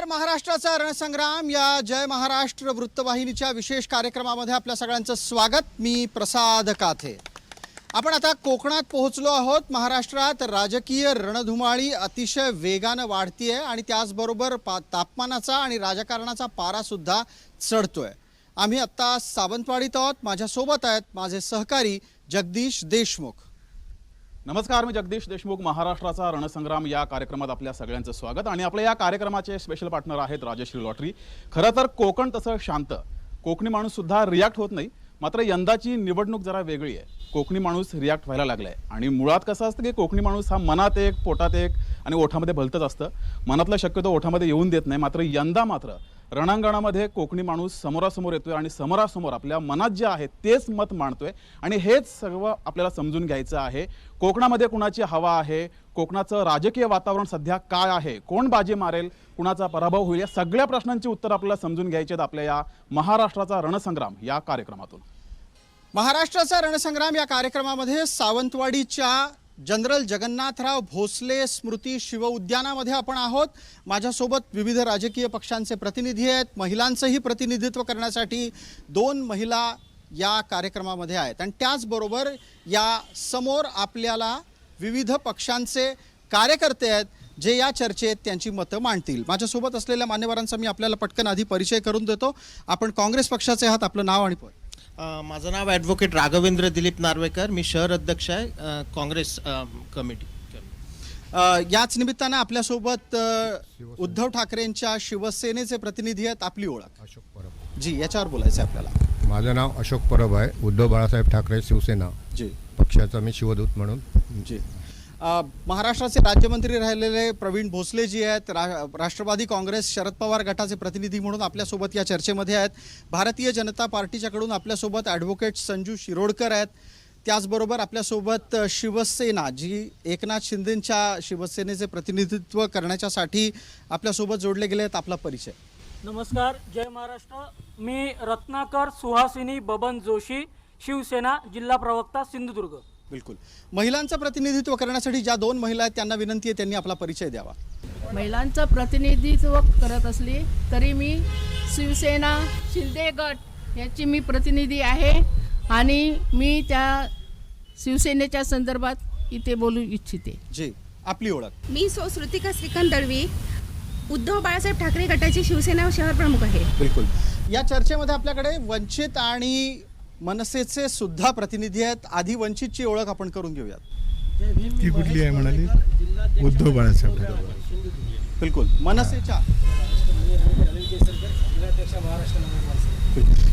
नमस्कार. महाराष्ट्राचा रणसंग्राम या जय महाराष्ट्र वृत्तवाहिनीच्या विशेष कार्यक्रमामध्ये आपल्या सगळ्यांचं स्वागत. मी प्रसाद काथे. आपण आता कोकणात पोहोचलो आहोत. महाराष्ट्रात राजकीय रणधुमाळी अतिशय वेगाने वाढतीये आणि त्याचबरोबर तापमानाचा आणि राजकारणाचा पारा सुद्धा चढतोय. आम्ही आता सावंतवाडीत आहोत. माझ्यासोबत आहेत माझे सहकारी जगदीश देशमुख. नमस्कार, मी जगदीश देशमुख. महाराष्ट्राचा रणसंग्राम या कार्यक्रमात आपल्या सगळ्यांचं स्वागत. आणि आपल्या या कार्यक्रमाचे स्पेशल पार्टनर आहेत राजश्री लॉटरी. खरं तर कोकण तसं शांत, कोकणी माणूस सुद्धा रिॲक्ट होत नाही. मात्र यंदाची निवडणूक जरा वेगळी आहे. कोकणी माणूस रिॲक्ट व्हायला लागलाय. आणि मुळात कसं असतं की कोकणी माणूस हा मनात एक, पोटात एक आणि ओठामध्ये भलतंच असतं. मनातलं शक्यतो ओठामध्ये येऊन देत नाही. मात्र यंदा रणांगणामध्ये कोकणी माणूस समोरासमोर येतोय आणि समोरासमोर आपल्या मनात जे आहे तेच मत मांडतोय. आणि हेच सर्व आपल्याला समजून घ्यायचं आहे. कोकणामध्ये कुणाची हवा आहे, कोकणाचं राजकीय वातावरण सध्या काय आहे, कोण बाजी मारेल, कुणाचा पराभव होईल, या सगळ्या प्रश्नांची उत्तर आपल्याला समजून घ्यायची आहेत आपल्या या महाराष्ट्राचा रणसंग्राम या कार्यक्रमातून. महाराष्ट्राचा रणसंग्राम या कार्यक्रमामध्ये सावंतवाडीच्या जनरल जगन्नाथराव भोसले स्मृती शिवउद्यानामध्ये आपण आहोत. माझ्यासोबत विविध राजकीय पक्षांचे प्रतिनिधी आहेत. महिलांचंही प्रतिनिधित्व करण्यासाठी 2 महिला या कार्यक्रमामध्ये आहेत. आणि त्याचबरोबर या समोर आपल्याला विविध पक्षांचे कार्यकर्ते आहेत जे या चर्चेत त्यांची मतं मांडतील. माझ्यासोबत असलेल्या मान्यवरांचा मी आपल्याला पटकन आधी परिचय करून देतो. आपण काँग्रेस पक्षाचे आहात. आपलं नाव आणि पद. माझं नाव ॲडव्होकेट राघवेंद्र दिलीप नार्वेकर. मी शहर अध्यक्ष आहे काँग्रेस कमिटी. याच निमित्तानं आपल्यासोबत उद्धव ठाकरेंच्या शिवसेनेचे प्रतिनिधी आहेत. आपली ओळख. अशोक परब. जी, याच्यावर बोलायचं आहे आपल्याला. माझं नाव अशोक परब आहे. उद्धव बाळासाहेब ठाकरे शिवसेना जी पक्षाचा मी शिवदूत म्हणून. जी. महाराष्ट्राचे राज्यमंत्री राहिलेले प्रवीण भोसले जी आहेत, राष्ट्रवादी काँग्रेस शरद पवार गटाचे प्रतिनिधी म्हणून आपल्यासोबत या चर्चेमध्ये आहेत. भारतीय जनता पार्टीच्याकडून आपल्यासोबत ॲडव्होकेट संजू शिरोडकर आहेत. त्याचबरोबर आपल्यासोबत शिवसेना जी एकनाथ शिंदेंच्या शिवसेनेचे प्रतिनिधित्व करण्याच्यासाठी आपल्यासोबत जोडले गेले आहेत. आपला परिचय. नमस्कार, जय महाराष्ट्र. मी रत्नाकर सुहासिनी बबन जोशी, शिवसेना, जिल्हा प्रवक्ता, सिंधुदुर्ग. बिलकुल. महिलांचं प्रतिनिधित्व करण्यासाठी ज्या 2 महिला आहेत त्यांना विनंती आहे त्यांनी आपला परिचय द्यावा. महिलांचं प्रतिनिधित्व करत असली तरी मी शिवसेना शिंदे गट याची मी प्रतिनिधी आहे आणि मी त्या शिवसेनेच्या संदर्भात इथे बोलू इच्छिते. जी, आपली ओळख. मी श्रुतिका श्रीकांत दळवी, उद्धव बाळासाहेब ठाकरे गटाची शिवसेना शहर प्रमुख आहे. बिलकुल. या चर्चेमध्ये आपल्याकडे वंचित आणि मनसेचे सुद्धा प्रतिनिधी आहेत. आधी वंचितची ओळख आपण करून घेऊयात. ती कुठली आहे म्हणाली? उद्धव बाळासाहेब. बिलकुल. मनसेच्या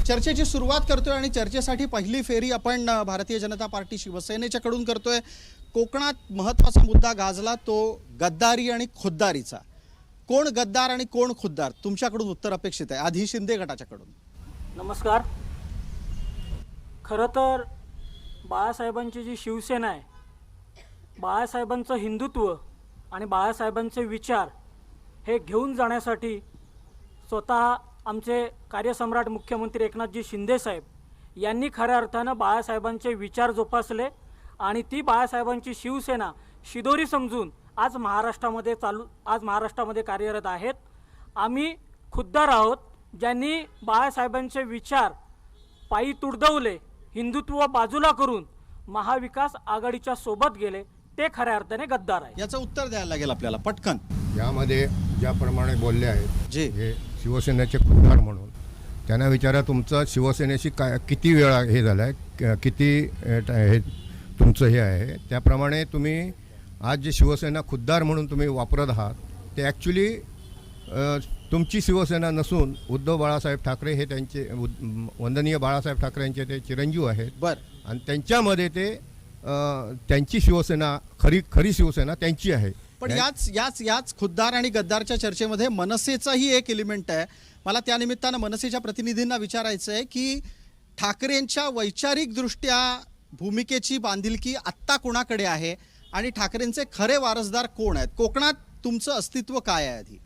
चर्चेची सुरुवात करतोय आणि चर्चेसाठी पहिली फेरी आपण भारतीय जनता पार्टी शिवसेनेच्याकडून करतोय. कोकणात महत्त्वाचा मुद्दा गाजला तो गद्दारी आणि खुद्दारीचा. कोण गद्दार आणि कोण खुद्दार, तुमच्याकडून उत्तर अपेक्षित आहे. आधी शिंदे गटाच्याकडून. नमस्कार. खरं तर बाळासाहेबांची जी शिवसेना आहे, बाळासाहेबांचं हिंदुत्व आणि बाळासाहेबांचे विचार हे घेऊन जाण्यासाठी स्वतः आमचे कार्यसम्राट मुख्यमंत्री एकनाथजी शिंदेसाहेब यांनी खऱ्या अर्थानं बाळासाहेबांचे विचार जोपासले आणि ती बाळासाहेबांची शिवसेना शिदोरी समजून आज महाराष्ट्रामध्ये कार्यरत आहेत. आम्ही खुद्दार आहोत ज्यांनी बाळासाहेबांचे विचार पायी तुडवले, हिंदुत्व बाजूला करून महाविकास आघाडीच्या सोबत गेले, ते खऱ्या अर्थाने गद्दार आहे. याचं उत्तर द्यायला लागेल आपल्याला पटकन. यामध्ये ज्याप्रमाणे बोलले आहेत जी, हे शिवसेनेचे खुद्दार म्हणून, त्यांना विचारा तुमचं शिवसेनेशी काय किती वेळा हे झालं आहे, किती हे तुमचं हे आहे. त्याप्रमाणे तुम्ही आज जे शिवसेना खुद्दार म्हणून तुम्ही वापरत आहात ते ॲक्च्युली तुमची शिवसेना नसून उद्धव बाळासाहेब ठाकरे हे त्यांचे वंदनीय बाळासाहेब ठाकरे यांचे ते चिरंजीव आहेत. बरं. आणि त्यांच्यामध्ये ते त्यांची शिवसेना खरी शिवसेना त्यांची आहे. पण याच खुद्दार आणि गद्दारच्या चर्चेमध्ये मनसेचाही एक एलिमेंट आहे. मला त्यानिमित्तानं मनसेच्या प्रतिनिधींना विचारायचं आहे की ठाकरेंच्या वैचारिकदृष्ट्या भूमिकेची बांधिलकी आत्ता कोणाकडे आहे आणि ठाकरेंचे खरे वारसदार कोण आहेत? कोकणात तुमचं अस्तित्व काय आहे? आधी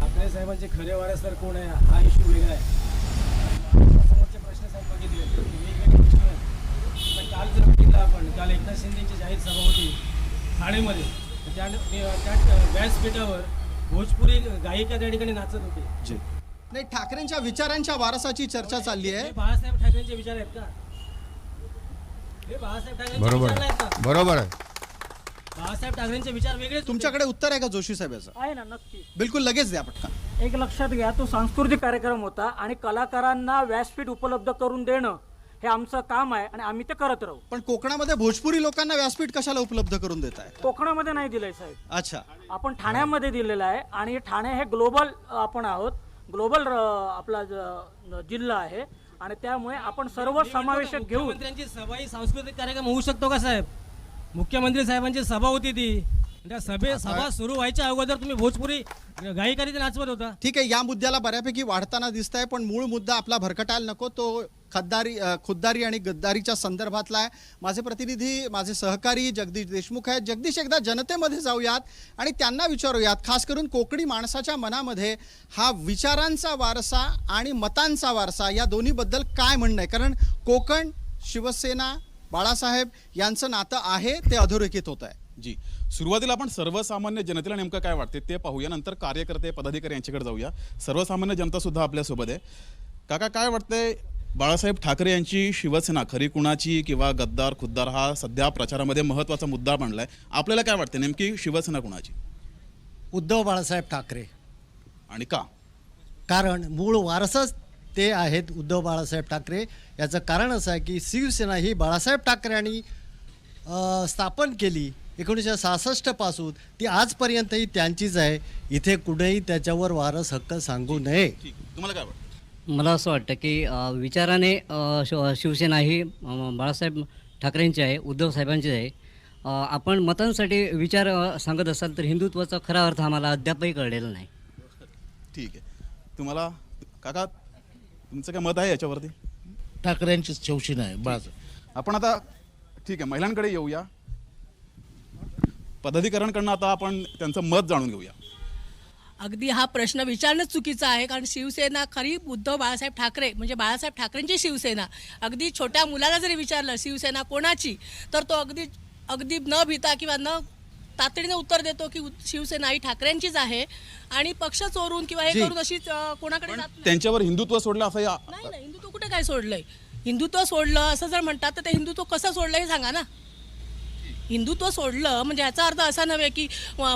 ठाकरे साहेबांचे खरे वारसदार कोण आहे हा इश्यू वेगळा आहे. समोरचे प्रश्न साहेब बघितले वेगवेगळे प्रश्न आहेत. पण काल जर बघितलं आपण, काल एकनाथ शिंदेची जाहीर सभा होती ठाणेमध्ये. त्या व्यासपीठावर भोजपुरी गायिका त्या ठिकाणी नाचत होती. जी नाही, ठाकरेंच्या विचारांच्या वारसाची चर्चा चालली आहे. हे बाळासाहेब ठाकरेंचे विचार आहेत का? हे बाळासाहेब ठाकरेंचे बरोबर विचार नाहीत आहे, का? बरोबर आहे. बाळासाहेब ठाकरेंचे विचार वेगळेच होते. तुमच्याकडे उत्तर आहे का जोशी साहेब याचं? आहे ना, नक्की. बिलकुल लगेच द्या पटकन. एक लक्षात घ्या, तो सांस्कृतिक कार्यक्रम होता आणि कलाकारांना व्यासपीठ उपलब्ध करून देणं हे आमचं काम आहे आणि आम्ही ते करत राहू. पण कोकणामध्ये भोजपुरी लोकांना व्यासपीठ कशाला उपलब्ध करून देत आहे? कोकणामध्ये नाही दिलंय साहेब, अच्छा, आपण ठाण्यामध्ये दिलेलं आहे आणि ठाणे हे ग्लोबल आपण आहोत, ग्लोबल आपला जिल्हा आहे आणि त्यामुळे आपण सर्व समावेशक घेऊन मुख्यमंत्र्यांची सभा ही सांस्कृतिक कार्यक्रम होऊ शकतो का साहेब? मुख्यमंत्री साहेबांची सभा होती ती, त्या सभा सुरू व्हायच्या अगोदर तुम्ही भोजपुरी गायिका तिथे नाचवत होता. ठीक आहे, या मुद्द्याला बऱ्यापैकी वाढताना दिसत आहे, पण मूळ मुद्दा आपला भरकटायला नको. तो खुद्दारी आणि गद्दारीच्या संदर्भातला आहे. माझे प्रतिनिधी, माझे सहकारी जगदीश देशमुख आहेत. जगदीश, एकदा जनतेमध्ये जाऊयात आणि त्यांना विचारूयात, खास करून कोकणी माणसाच्या मनामध्ये हा विचारांचा वारसा आणि मतांचा वारसा या दोन्हीबद्दल काय म्हणणं आहे. कारण कोकण, शिवसेना, बाळासाहेब यांचं नातं आहे ते अधोरेखित होत आहे. जी, सुरुवातीला आपण सर्वसामान्य जनतेला नेमकं काय वाटते ते पाहूया, नंतर कार्यकर्ते पदाधिकारी यांच्याकडे जाऊया. सर्वसामान्य जनता सुद्धा आपल्यासोबत आहे. काका, काय वाटतंय, बाळासाहेब ठाकरे यांची शिवसेना खरी कुणाची किंवा गद्दार खुद्दार हा सध्या प्रचारामध्ये महत्त्वाचा मुद्दा बनलाय. आपल्याला काय वाटतं, नेमकी शिवसेना कुणाची? उद्धव बाळासाहेब ठाकरे. आणि का? कारण मूळ वारसच ते आहेत उद्धव बाळासाहेब ठाकरे. याचं कारण असं आहे की शिवसेना ही बाळासाहेब ठाकरेंनी स्थापन केली 1966 पासून, ती आजपर्यंतही त्यांचीच आहे. इथे कुठेही त्याच्यावर वारस हक्क सांगू नये. ठीक, तुम्हाला काय वाटतं? मला असं वाटतं की विचाराने शिवसेना ही बाळासाहेब ठाकरेंची आहे, उद्धव साहेबांची आहे. आपण मतांसाठी विचार सांगत असाल तर हिंदुत्वाचा खरा अर्थ आम्हाला अद्यापही कळलेला नाही. ठीक आहे, तुम्हाला काका तुमचं काय मत आहे याच्यावरती? ठाकरेंची शिवसेना आहे बाज. आपण आता ठीक आहे, महिलांकडे येऊया. पदाधिकाऱ्यांकडनं आता आपण त्यांचं मत जाणून घेऊया. अगदी हा प्रश्न विचारणंच चुकीचं आहे, कारण शिवसेना खरी उद्धव बाळासाहेब ठाकरे म्हणजे बाळासाहेब ठाकरेंची शिवसेना. अगदी छोट्या मुलाला जरी विचारलं शिवसेना कोणाची, तर तो अगदी न भीता किंवा न तातडीने उत्तर देतो की शिवसेना ही ठाकरेंचीच आहे आणि पक्ष चोरून किंवा हे करून अशीच कोणाकडे जात नाही. त्यांच्यावर हिंदुत्व सोडलं असं नाही, हिंदुत्व कुठे काय सोडलंय? हिंदुत्व सोडलं असं जर म्हणतात तर ते हिंदुत्व कसं सोडलं हे सांगा ना. हिंदुत्व सोडलं म्हणजे याचा अर्थ असा नव्हे की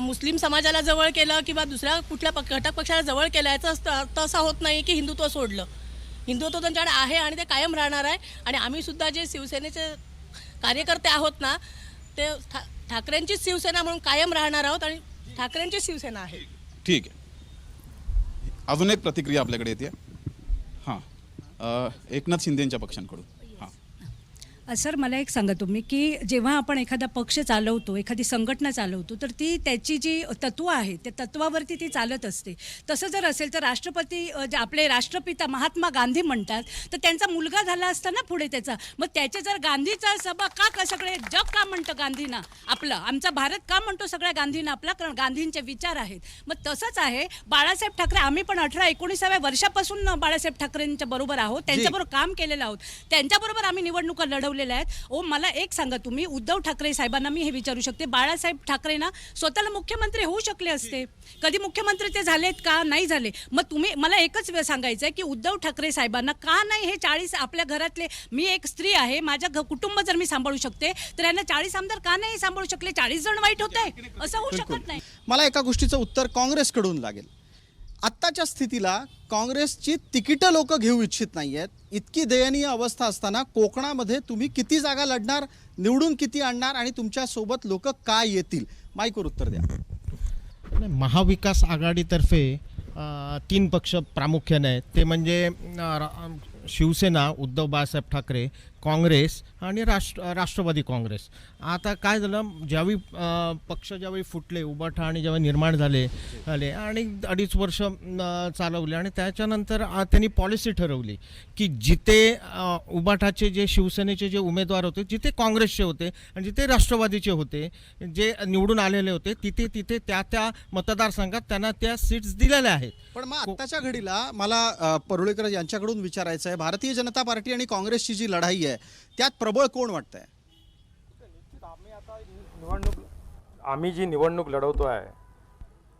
मुस्लिम समाजाला जवळ केलं किंवा दुसऱ्या कुठल्या घटक पक्षाला जवळ केलं, याचा अर्थ असा होत नाही की हिंदुत्व सोडलं. हिंदुत्व त्यांच्याकडे आहे आणि ते कायम राहणार आहे. आणि आम्ही सुद्धा जे शिवसेनेचे कार्यकर्ते आहोत ना, ते ठाकरेंचीच शिवसेना म्हणून कायम राहणार आहोत आणि ठाकरेंचीच शिवसेना आहे. ठीक आहे, अजून एक प्रतिक्रिया आपल्याकडे येते. हां, एकनाथ शिंदेंच्या पक्षांकडून. हां सर, मला एक सांगा तुम्ही की जेव्हा आपण एखादा पक्ष चालवतो, एखादी संघटना चालवतो, तर ती त्याची जी तत्त्व आहे त्या तत्त्वावरती ती चालत असते. तसं जर असेल तर राष्ट्रपती जे आपले राष्ट्रपिता महात्मा गांधी म्हणतात, तर त्यांचा मुलगा झाला असता ना पुढे त्याचा. मग त्याचे जर गांधीचा सभा का सगळे जग का म्हणतं गांधींना आपलं, आमचा भारत का म्हणतो सगळ्या गांधींना आपला? कारण गांधींचे विचार आहेत. मग तसंच आहे बाळासाहेब ठाकरे. आम्ही पण 18-19व्या वर्षापासून बाळासाहेब ठाकरेंच्या बरोबर आहोत, त्यांच्याबरोबर काम केलेलं आहोत, त्यांच्याबरोबर आम्ही निवडणुका लढवलेल्या आहेत. मला एक सांगा तुम्ही, उद्धव ठाकरे साहेबांना मी हे विचारू शकते, बाळासाहेब ठाकरे ना स्वतःला मुख्यमंत्री होऊ शकले असते, कधी मुख्यमंत्री ते झालेत का? नाही झाले. मग तुम्ही मला एकच सांगायचं आहे की उद्धव ठाकरे साहेबांना का नाही हे 40 आपल्या घरातले, मी एक स्त्री आहे, माझ्या कुटुंब जर मी सांभाळू शकते तर यांना 40 आमदार का नाही सांभाळू शकले? 40 जण वाईट होते असं होऊ शकत नाही. मला एका गोष्टीचं उत्तर काँग्रेसकडून लागेल. आत्ताच्या स्थितीला काँग्रेसची तिकीटं लोक घेऊ इच्छित नाही आहेत. इतकी दयनीय अवस्था असताना कोकणामध्ये तुम्ही किती जागा लढणार, निवडून किती आणणार आणि तुमच्यासोबत लोक काय येतील? माईकवर उत्तर द्या. महाविकास आघाडीतर्फे 3 पक्ष प्रामुख्याने आहेत. ते म्हणजे शिवसेना, उद्धव बाळासाहेब ठाकरे, काँग्रेस आणि राष्ट्रवादी काँग्रेस. आता काय झालं, ज्यावेळी फुटले, उबाठा आणि जेव्हा निर्माण झाले आणि 2.5 वर्ष चालवले आणि त्याच्यानंतर त्यांनी पॉलिसी ठरवली की जिथे उबाठाचे जे शिवसेनेचे जे उमेदवार होते, जिथे काँग्रेसचे होते आणि जिथे राष्ट्रवादीचे होते, जे निवडून आलेले होते, तिथे त्या मतदारसंघात त्यांना त्या सीट्स दिलेल्या आहेत. पण मग आत्ताच्या घडीला मला परुळेकर यांच्याकडून विचारायचं आहे, भारतीय जनता पार्टी आणि काँग्रेसची जी लढाई आहे त्यात प्रबळ कोण वाटतंय? आम्ही जी निवडणूक लढवतो आहे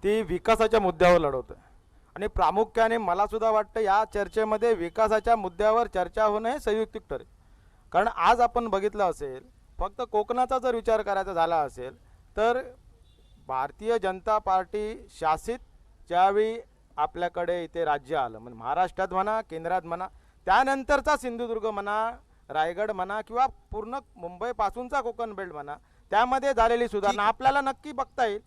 ती विकासाच्या मुद्द्यावर लढवतो आहे. आणि प्रामुख्याने मला सुद्धा वाटतं या चर्चेमध्ये विकासाच्या मुद्द्यावर चर्चा होणं हे संयुक्तिक ठरेल. कारण आज आपण बघितलं असेल, फक्त कोकणाचा जर विचार करायचा झाला असेल तर भारतीय जनता पार्टी शासित ज्यावेळी आपल्याकडे इथे राज्य आलं, म्हणजे महाराष्ट्रात म्हणा, केंद्रात म्हणा, त्यानंतरचा सिंधुदुर्ग म्हणा, रायगड म्हणा किंवा पूर्ण मुंबईपासूनचा कोकण बेल्ट म्हणा, त्यामध्ये झालेली सुधारणा आपल्याला नक्की बघता येईल.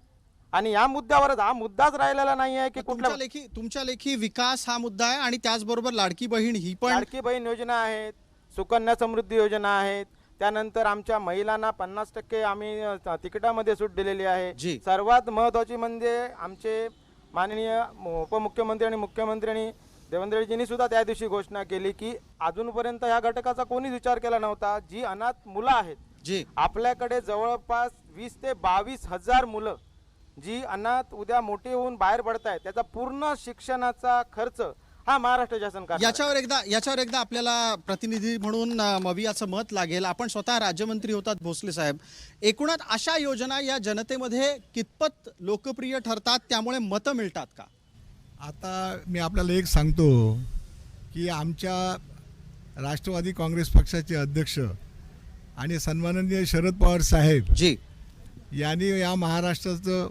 आणि या मुद्द्यावरच हा मुद्दाच राहिलेला नाही आहे की कुठल्या तुमच्या लेखी विकास हा मुद्दा आहे आणि त्याचबरोबर लाडकी बहीण ही पण लाडकी बहीण योजना आहेत, सुकन्या समृद्धी योजना आहेत, त्यानंतर आमच्या महिलांना 50% आम्ही तिकिटामध्ये सूट दिलेली आहे. सर्वात महत्त्वाची म्हणजे आमचे माननीय उपमुख्यमंत्री आणि मुख्यमंत्र्यांनी देवेंद्रजींनी सुद्धा त्या दिवशी घोषणा केली की अजूनपर्यंत ह्या घटकाचा कोणीच विचार केला नव्हता. जी अनाथ मुलं आहेत, आपल्याकडे जवळपास 20 ते 22 हजार मुलं जी अनाथ उद्या मोठी होऊन बाहेर पडत आहेत, त्याचा पूर्ण शिक्षणाचा खर्च हा महाराष्ट्र शासन करणार. याच्यावर एकदा आपल्याला प्रतिनिधी म्हणून मवियाचं मत लागेल. आपण स्वतः राज्यमंत्री होतात भोसले साहेब, एकूणच अशा योजना या जनतेमध्ये कितपत लोकप्रिय ठरतात, त्यामुळे मतं मिळतात का? आता मी आपल्याला एक सांगतो की आमच्या राष्ट्रवादी काँग्रेस पक्षाचे अध्यक्ष आणि सन्माननीय शरद पवार साहेब यांनी या महाराष्ट्राचं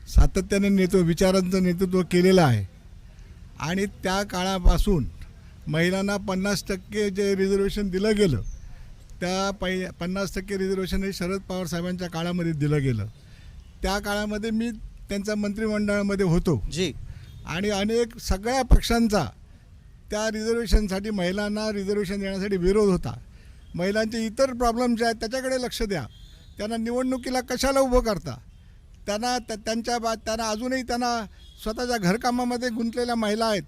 सातत्याने विचारांचं नेतृत्व केलेलं आहे. आणि त्या काळापासून महिलांना 50% जे रिझर्वेशन दिलं गेलं, त्या 50% रिझर्वेशन हे शरद पवार साहेबांच्या काळामध्ये दिलं गेलं. त्या काळामध्ये मी त्यांच्या मंत्रिमंडळामध्ये होतो आणि अनेक सगळ्या पक्षांचा त्या रिझर्वेशनसाठी, महिलांना रिझर्वेशन देण्यासाठी विरोध होता. महिलांचे इतर प्रॉब्लेम जे आहेत त्याच्याकडे लक्ष द्या, त्यांना निवडणुकीला कशाला उभं करता, त्यांना अजूनही त्यांना स्वतःच्या घरकामामध्ये गुंतलेल्या महिला आहेत,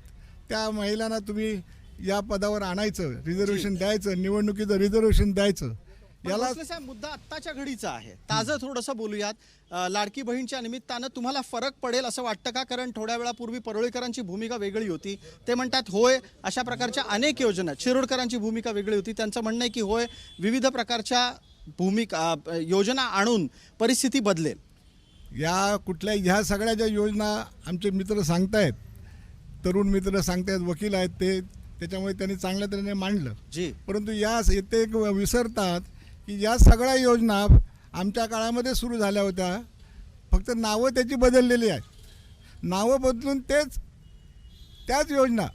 त्या महिलांना तुम्ही या पदावर आणायचं, रिझर्वेशन द्यायचं, निवडणुकीचं रिझर्वेशन द्यायचं. याला मुद्दा आत्ताच्या घडीचा आहे. ताजं थोडंसं बोलूयात. लाडकी बहीणच्या निमित्तानं तुम्हाला फरक पडेल असं वाटतं का? कारण थोड्या वेळापूर्वी परोळेकरांची भूमिका वेगळी होती, ते म्हणतात होय अशा प्रकारच्या अनेक योजना. शिरोडकरांची भूमिका वेगळी होती, त्यांचं म्हणणं आहे की होय विविध प्रकारच्या योजना आणून परिस्थिती बदलेल. ह्या सगळ्या ज्या योजना आमचे मित्र सांगतायत, तरुण मित्र सांगतायत, वकील आहेत ते, त्याच्यामुळे त्यांनी चांगल्या तऱ्हेने मांडलं. परंतु येथे विसरतात की या सगळ्या योजना आमच्या काळामध्ये सुरू झाल्या होत्या, फक्त नावं त्याची बदललेली आहेत. नावं बदलून त्याच योजना,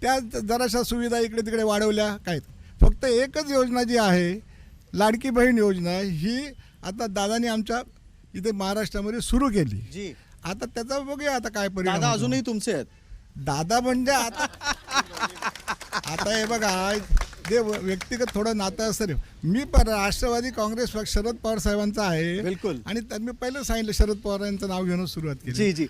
त्याच जराशा सुविधा इकडे तिकडे वाढवल्या काय. फक्त एकच योजना जी आहे लाडकी बहीण योजना, ही आता दादानी आमच्या इथे महाराष्ट्रामध्ये सुरू केली. आता त्याचा बघूया आता काय परिणाम. दादा अजूनही तुमचे आहेत? दादा म्हणजे आता हे बघा, जे व्यक्तिगत थोडं नातं असतं. मी पण राष्ट्रवादी काँग्रेस पक्ष शरद पवार साहेबांचा आहे. बिलकुल. आणि मी पहिलं सांगितलं शरद पवार यांचं नाव घेऊन सुरुवात केली.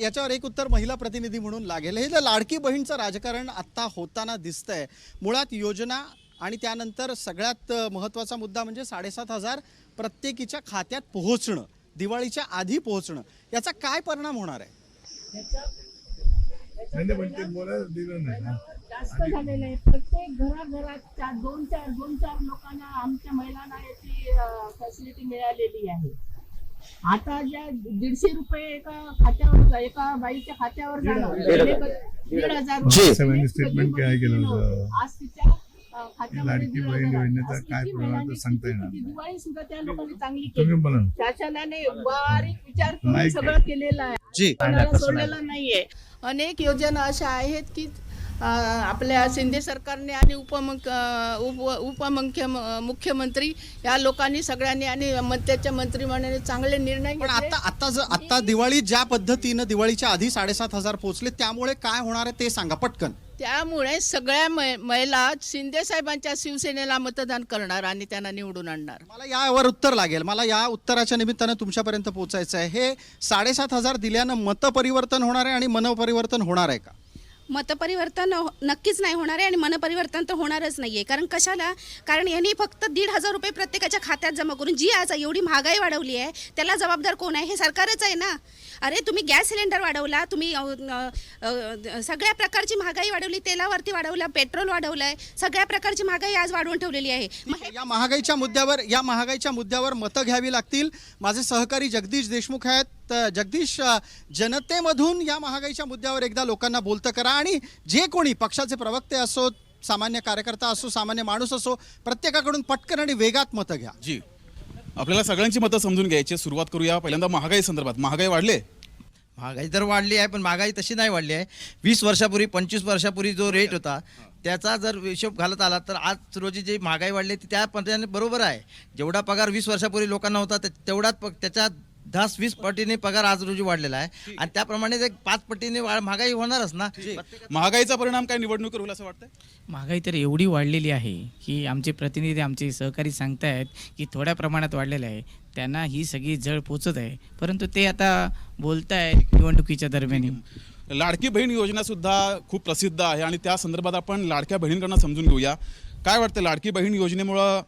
याच्यावर एक उत्तर महिला प्रतिनिधी म्हणून लागेल. हे लाडकी बहीणचं राजकारण आता होताना दिसतंय. मुळात योजना आणि त्यानंतर सगळ्यात महत्त्वाचा मुद्दा म्हणजे 7,500 प्रत्येकीच्या खात्यात पोहोचणं, दिवाळीच्या आधी पोहोचणं. याचा काय परिणाम होणार आहे? जास्त झालेलं आहे. प्रत्येक घराघरात 2-4 लोकांना, आमच्या महिलांना याची फॅसिलिटी मिळालेली आहे. आता ज्या 150 रुपये एका बाईच्या खात्यावर जाणं, 1,500 स्टेटमेंट काय केलं होतं, आज तिच्या लाडकी बहीण योजनेचा काय प्रमाण सांगता येणार. दिवाळी सुद्धा त्या लोकांनी चांगली केली. शासनाने बारीक विचार करून सगळं केलेलं आहे, सोडलेलं नाहीये. अनेक योजना अशा आहेत की आपल्या शिंदे सरकारने आणि मुख्यमंत्री या लोकांनी सगळ्यांनी आणि त्याच्या मंत्रिमंडळाने चांगले निर्णय घेतले. पण आता दिवाळी ज्या पद्धतीनं दिवाळीच्या आधी 7,500 पोहोचले, त्यामुळे काय होणार आहे ते सांगा पटकन. त्यामुळे सगळ्या महिला शिंदे साहेबांच्या शिवसेनेला मतदान करणार आणि त्यांना निवडून आणणार. मला यावर उत्तर लागेल. मला या उत्तराच्या निमित्तानं तुमच्यापर्यंत पोहोचायचं आहे. हे 7,500 दिल्यानं मतपरिवर्तन होणार आहे आणि मनपरिवर्तन होणार आहे का? मतपरिवर्तन नक्कीच नाही होणार आहे आणि मनपरिवर्तन तर होणारच नाही आहे. कारण कशाला? कारण यांनी फक्त 1,500 रुपये प्रत्येकाच्या खात्यात जमा करून जी आज एवढी महागाई वाढवली आहे त्याला जबाबदार कोण आहे? हे सरकारच आहे ना. अरे तुम्ही गॅस सिलेंडर वाढवला, तुम्ही सगळ्या प्रकारची महागाई वाढवली, तेलावरती वाढवलं, पेट्रोल वाढवलं आहे, सगळ्या प्रकारची महागाई आज वाढवून ठेवलेली आहे. या महागाईच्या मुद्द्यावर मतं घ्यावी लागतील. माझे सहकारी जगदीश देशमुख आहेत, तर जगदीश, जनतेमधून या महागाईच्या मुद्द्यावर एकदा लोकांना बोलतं करा आणि जे कोणी पक्षाचे प्रवक्ते असो, सामान्य कार्यकर्ता असो, सामान्य माणूस असो, प्रत्येकाकडून पटकन आणि वेगात मतं घ्या. जी, आपल्याला सगळ्यांची मतं समजून घ्यायची. सुरुवात करूया पहिल्यांदा महागाई संदर्भात. महागाई वाढले? महागाई तर वाढली आहे, पण महागाई तशी नाही वाढली आहे. 20 वर्षापूर्वी 25 वर्षापूर्वी जो रेट होता त्याचा जर हिशोब घालत आला तर आज रोजी जी महागाई वाढली ती त्या पद्धतीने बरोबर आहे. जेवढा पगार 20 वर्षापूर्वी लोकांना होता तेवढाच त्याच्या 10-20 पटीने पगार आज रोजी वाढलेला आहे आणि त्याप्रमाणे एक 5 पटीने महागाई होणारच ना. महागाईचा परिणाम काय निवडणुकीवर होईल असं वाटतंय? महागाई तर एवढी वाढलेली आहे की आमचे प्रतिनिधी, आमचे सहकारी सांगतायत की थोड्या प्रमाणात वाढलेलं आहे. त्यांना ही सगळी जळ पोचत आहे, परंतु ते आता बोलतायत निवडणुकीच्या दरम्यान. लाडकी बहीण योजना सुद्धा खूप प्रसिद्ध आहे आणि त्या संदर्भात आपण लाडक्या बहिणींकडून समजून घेऊया. काय वाटतं, लाडकी बहीण योजनेमुळं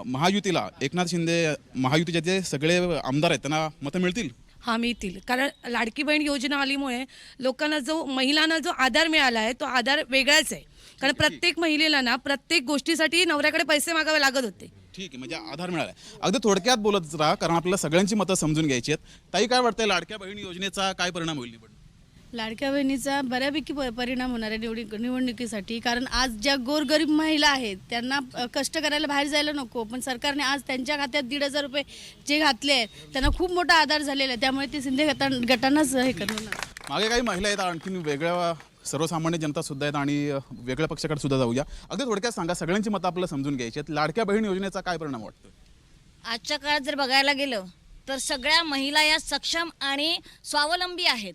महायुतीला, एकनाथ शिंदे महायुतीचे जे सगळे आमदार आहेत त्यांना मतं मिळतील? हा, मिळतील. कारण लाडकी बहीण योजना आल्यामुळे लोकांना महिलांना जो आधार मिळाला आहे तो आधार वेगळाच आहे. कारण प्रत्येक महिलेला ना प्रत्येक गोष्टीसाठी नवऱ्याकडे पैसे मागावे लागत होते. ठीक आहे, म्हणजे आधार मिळाला. अगदी थोडक्यात बोलत राहा, कारण आपल्याला सगळ्यांची मतं समजून घ्यायची आहेत. ताई, काय वाटतंय, लाडक्या बहीण योजनेचा काय परिणाम होईल निवडणूक? लाडक्या बहिणीचा बऱ्यापैकी परिणाम होणार आहे निवडणुकीसाठी. कारण आज ज्या गोरगरीब महिला आहेत त्यांना कष्ट करायला बाहेर जायला नको, पण सरकारने आज त्यांच्या खात्यात 1,500 रुपये जे घातले आहेत त्यांना खूप मोठा आधार झालेला आहे. त्यामुळे ते शिंदे गटांनाच हे करणार. मागे काही महिला आहेत, आणखी वेगळ्या सर्वसामान्य जनता सुद्धा आहेत आणि वेगळ्या पक्षाकडे सुद्धा जाऊया. अगदी थोडक्यात सांगा, सगळ्यांची मतं आपल्याला समजून घ्यायची आहेत. लाडक्या बहीण योजनेचा काय परिणाम वाटतो? आजच्या काळात जर बघायला गेलं तर सगळ्या महिला या सक्षम आणि स्वावलंबी आहेत.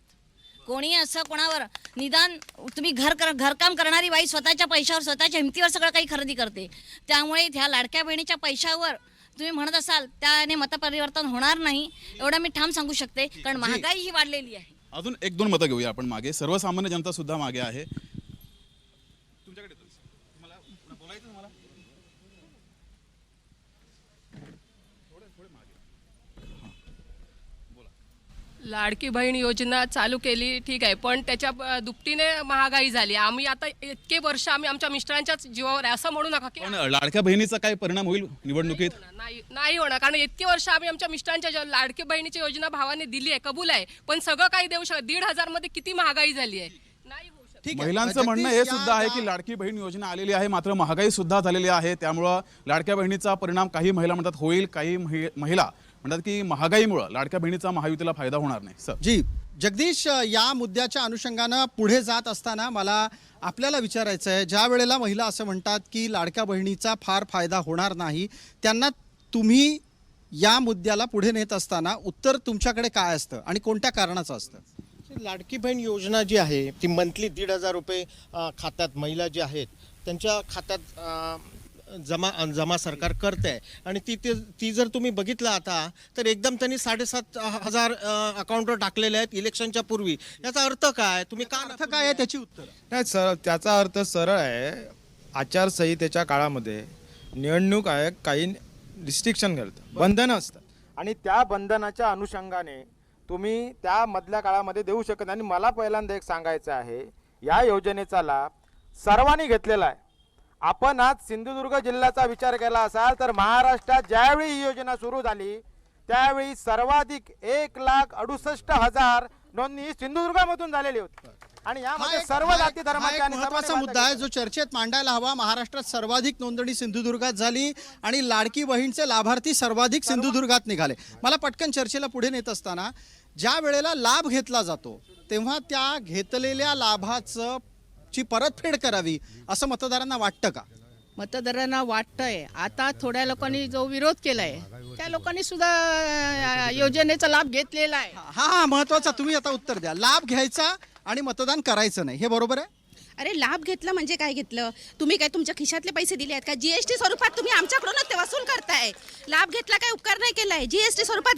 कोणी असं कोणावर निदान तुम्ही घरकाम करणारी बाई स्वतःच्या पैशावर, स्वतःच्या हिमतीवर सगळं काही खरेदी करते. त्यामुळे ह्या लाडक्या बहिणीच्या पैशावर तुम्ही म्हणत असाल त्याने मतपरिवर्तन होणार नाही एवढं मी ठाम सांगू शकते, कारण महागाई ही वाढलेली आहे. अजून 1-2 मतं घेऊया आपण मागे. सर्वसामान्य जनता सुद्धा मागे आहे. तुमच्याकडे बोलायचं तुम्हाला? लाडकी बहीण योजना चालू केली, ठीक आहे, पण त्याच्या दुपटीने महागाई झाली. आम्ही आता इतके वर्ष आम्ही आमच्या मिस्टरांच्याच जीवावर आहे असं म्हणू नका की पण लाडक्या बहिणीचा काय परिणाम होईल निवडणुकीत? नाही होणार. कारण इतके वर्ष आम्ही आमच्या मिस्टरांच्या लाडकी बहिणीची योजना भावाने दिली आहे, कबूल आहे, पण सगळं काही देऊ शकत. 1,500 मध्ये किती महागाई झाली आहे, नाही होऊ शकत. महिलांचं म्हणणं हे सुद्धा आहे की लाडकी बहीण योजना आलेली आहे, मात्र महागाई सुद्धा झालेली आहे. त्यामुळं लाडक्या बहिणीचा परिणाम काही महिला म्हणतात होईल, काही महिला म्हणतात की महागाईमुळे लाडक्या बहिणीचा महायुतीला फायदा होणार नाही. सर जी, जगदीश, या मुद्द्याच्या अनुषंगानं पुढे जात असताना मला आपल्याला विचारायचं आहे, ज्या वेळेला महिला असं म्हणतात की लाडक्या बहिणीचा फार फायदा होणार नाही, त्यांना तुम्ही या मुद्द्याला पुढे नेत असताना उत्तर तुमच्याकडे काय असतं आणि कोणत्या कारणाचं असतं? लाडकी बहीण योजना जी आहे ती मंथली 1,500 रुपये खात्यात महिला जे आहेत त्यांच्या खात्यात जमा सरकार करते आहे. आणि ती जर तुम्ही बघितलं आता तर एकदम त्यांनी 7,500 अकाउंटवर टाकलेले आहेत इलेक्शनच्या पूर्वी. याचा अर्थ काय, तुम्ही का अर्थ काय आहे त्याची उत्तर? नाही सर, त्याचा अर्थ सरळ आहे. आचारसंहितेच्या काळामध्ये निवडणूक आयोग काही रिस्ट्रिक्शन करतं, बंधनं असतात आणि त्या बंधनाच्या अनुषंगाने तुम्ही त्या मधल्या काळामध्ये देऊ शकत. आणि मला पहिल्यांदा एक सांगायचं आहे, या योजनेचा लाभ सर्वांनी घेतलेला आहे. आपण आज सिंधुदुर्ग जिल्ह्याचा विचार केला असाल तर महाराष्ट्रात ज्यावेळी ही योजना सुरू झाली त्यावेळी सर्वाधिक 1,68,000 नोंदणी सिंधुदुर्गामधून झालेली होती. आणि यामध्ये सर्व जाती धर्माच्या महत्त्वाचा मुद्दा आहे जो चर्चेत मांडायला हवा. महाराष्ट्रात सर्वाधिक नोंदणी सिंधुदुर्गात झाली आणि लाडकी बहीणचे लाभार्थी सर्वाधिक सिंधुदुर्गात निघाले. मला पटकन चर्चेला पुढे नेत असताना ज्या वेळेला लाभ घेतला जातो तेव्हा त्या घेतलेल्या लाभाचं ची परतफेड करावी असं मतदारांना वाटतं का? मतदारांना वाटतंय. आता थोड्या लोकांनी जो विरोध केलाय त्या लोकांनी सुद्धा योजनेचा लाभ घेतलेला आहे. हा महत्वाचा, तुम्ही आता उत्तर द्या. लाभ घ्यायचा आणि मतदान करायचं नाही, हे बरोबर आहे? अरे लाभ घेतला म्हणजे काय घेतलं? तुम्ही काय तुमच्या खिशातले पैसे दिले आहेत का? जीएसटी स्वरूपात तुम्ही आमच्याकडूनच ते वसूल करताय. लाभ घेतला काय उपकार नाही केलाय. जीएसटी स्वरूपात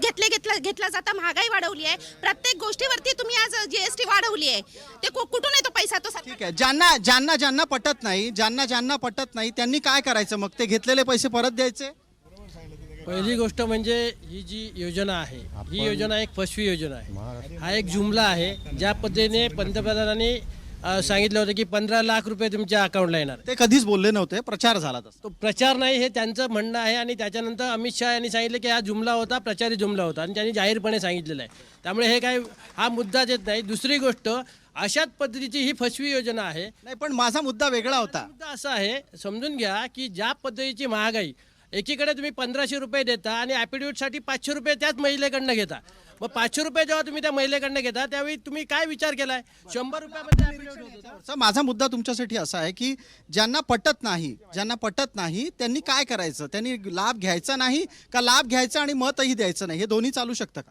घेतला जाता. महागाई वाढवली आहे, प्रत्येक गोष्टीवरती तुम्ही आज जीएसटी वाढवली आहे. ते कुठून येतो पैसा? तो ठीक आहे. ज्यांना पटत नाही, ज्यांना पटत नाही त्यांनी काय करायचं मग? ते घेतलेले पैसे परत द्यायचे? पहिली गोष्ट म्हणजे ही जी योजना आहे ही योजना एक फसवी योजना आहे. हा एक जुमला आहे. ज्या पद्धतीने पंतप्रधानांनी सांगितलं होतं की 15 लाख रुपये तुमच्या अकाउंटला येणार. ते कधीच बोलले नव्हते, प्रचार झाला तसा. तो प्रचार नाही हे त्यांचं म्हणणं आहे आणि त्याच्यानंतर अमित शहा यांनी सांगितलं की हा जुमला होता, प्रचारी जुमला होता आणि त्यांनी जाहीरपणे सांगितलेलं आहे. त्यामुळे हे काय हा मुद्दाच येत नाही. दुसरी गोष्ट, अशाच पद्धतीची ही फसवी योजना आहे. नाही, पण माझा मुद्दा वेगळा होता. मुद्दा असा आहे, समजून घ्या की ज्या पद्धतीची महागाई, एकीकडे तुम्ही 1500 रुपये देता आणि ॲफिडेव्हिटसाठी 500 रुपये त्याच महिलेकडनं घेता. मग 500 रुपये जेव्हा तुम्ही त्या महिलेकडनं घेता त्यावेळी तुम्ही काय विचार केलाय? 100 रुपयामध्ये affidavit होतं. माझा मुद्दा तुमच्यासाठी असा आहे की ज्यांना पटत नाही त्यांनी काय करायचं? त्यांनी लाभ घ्यायचा नाही का लाभ घ्यायचा आणि मतही द्यायचं नाही, हे दोन्ही चालू शकतं का?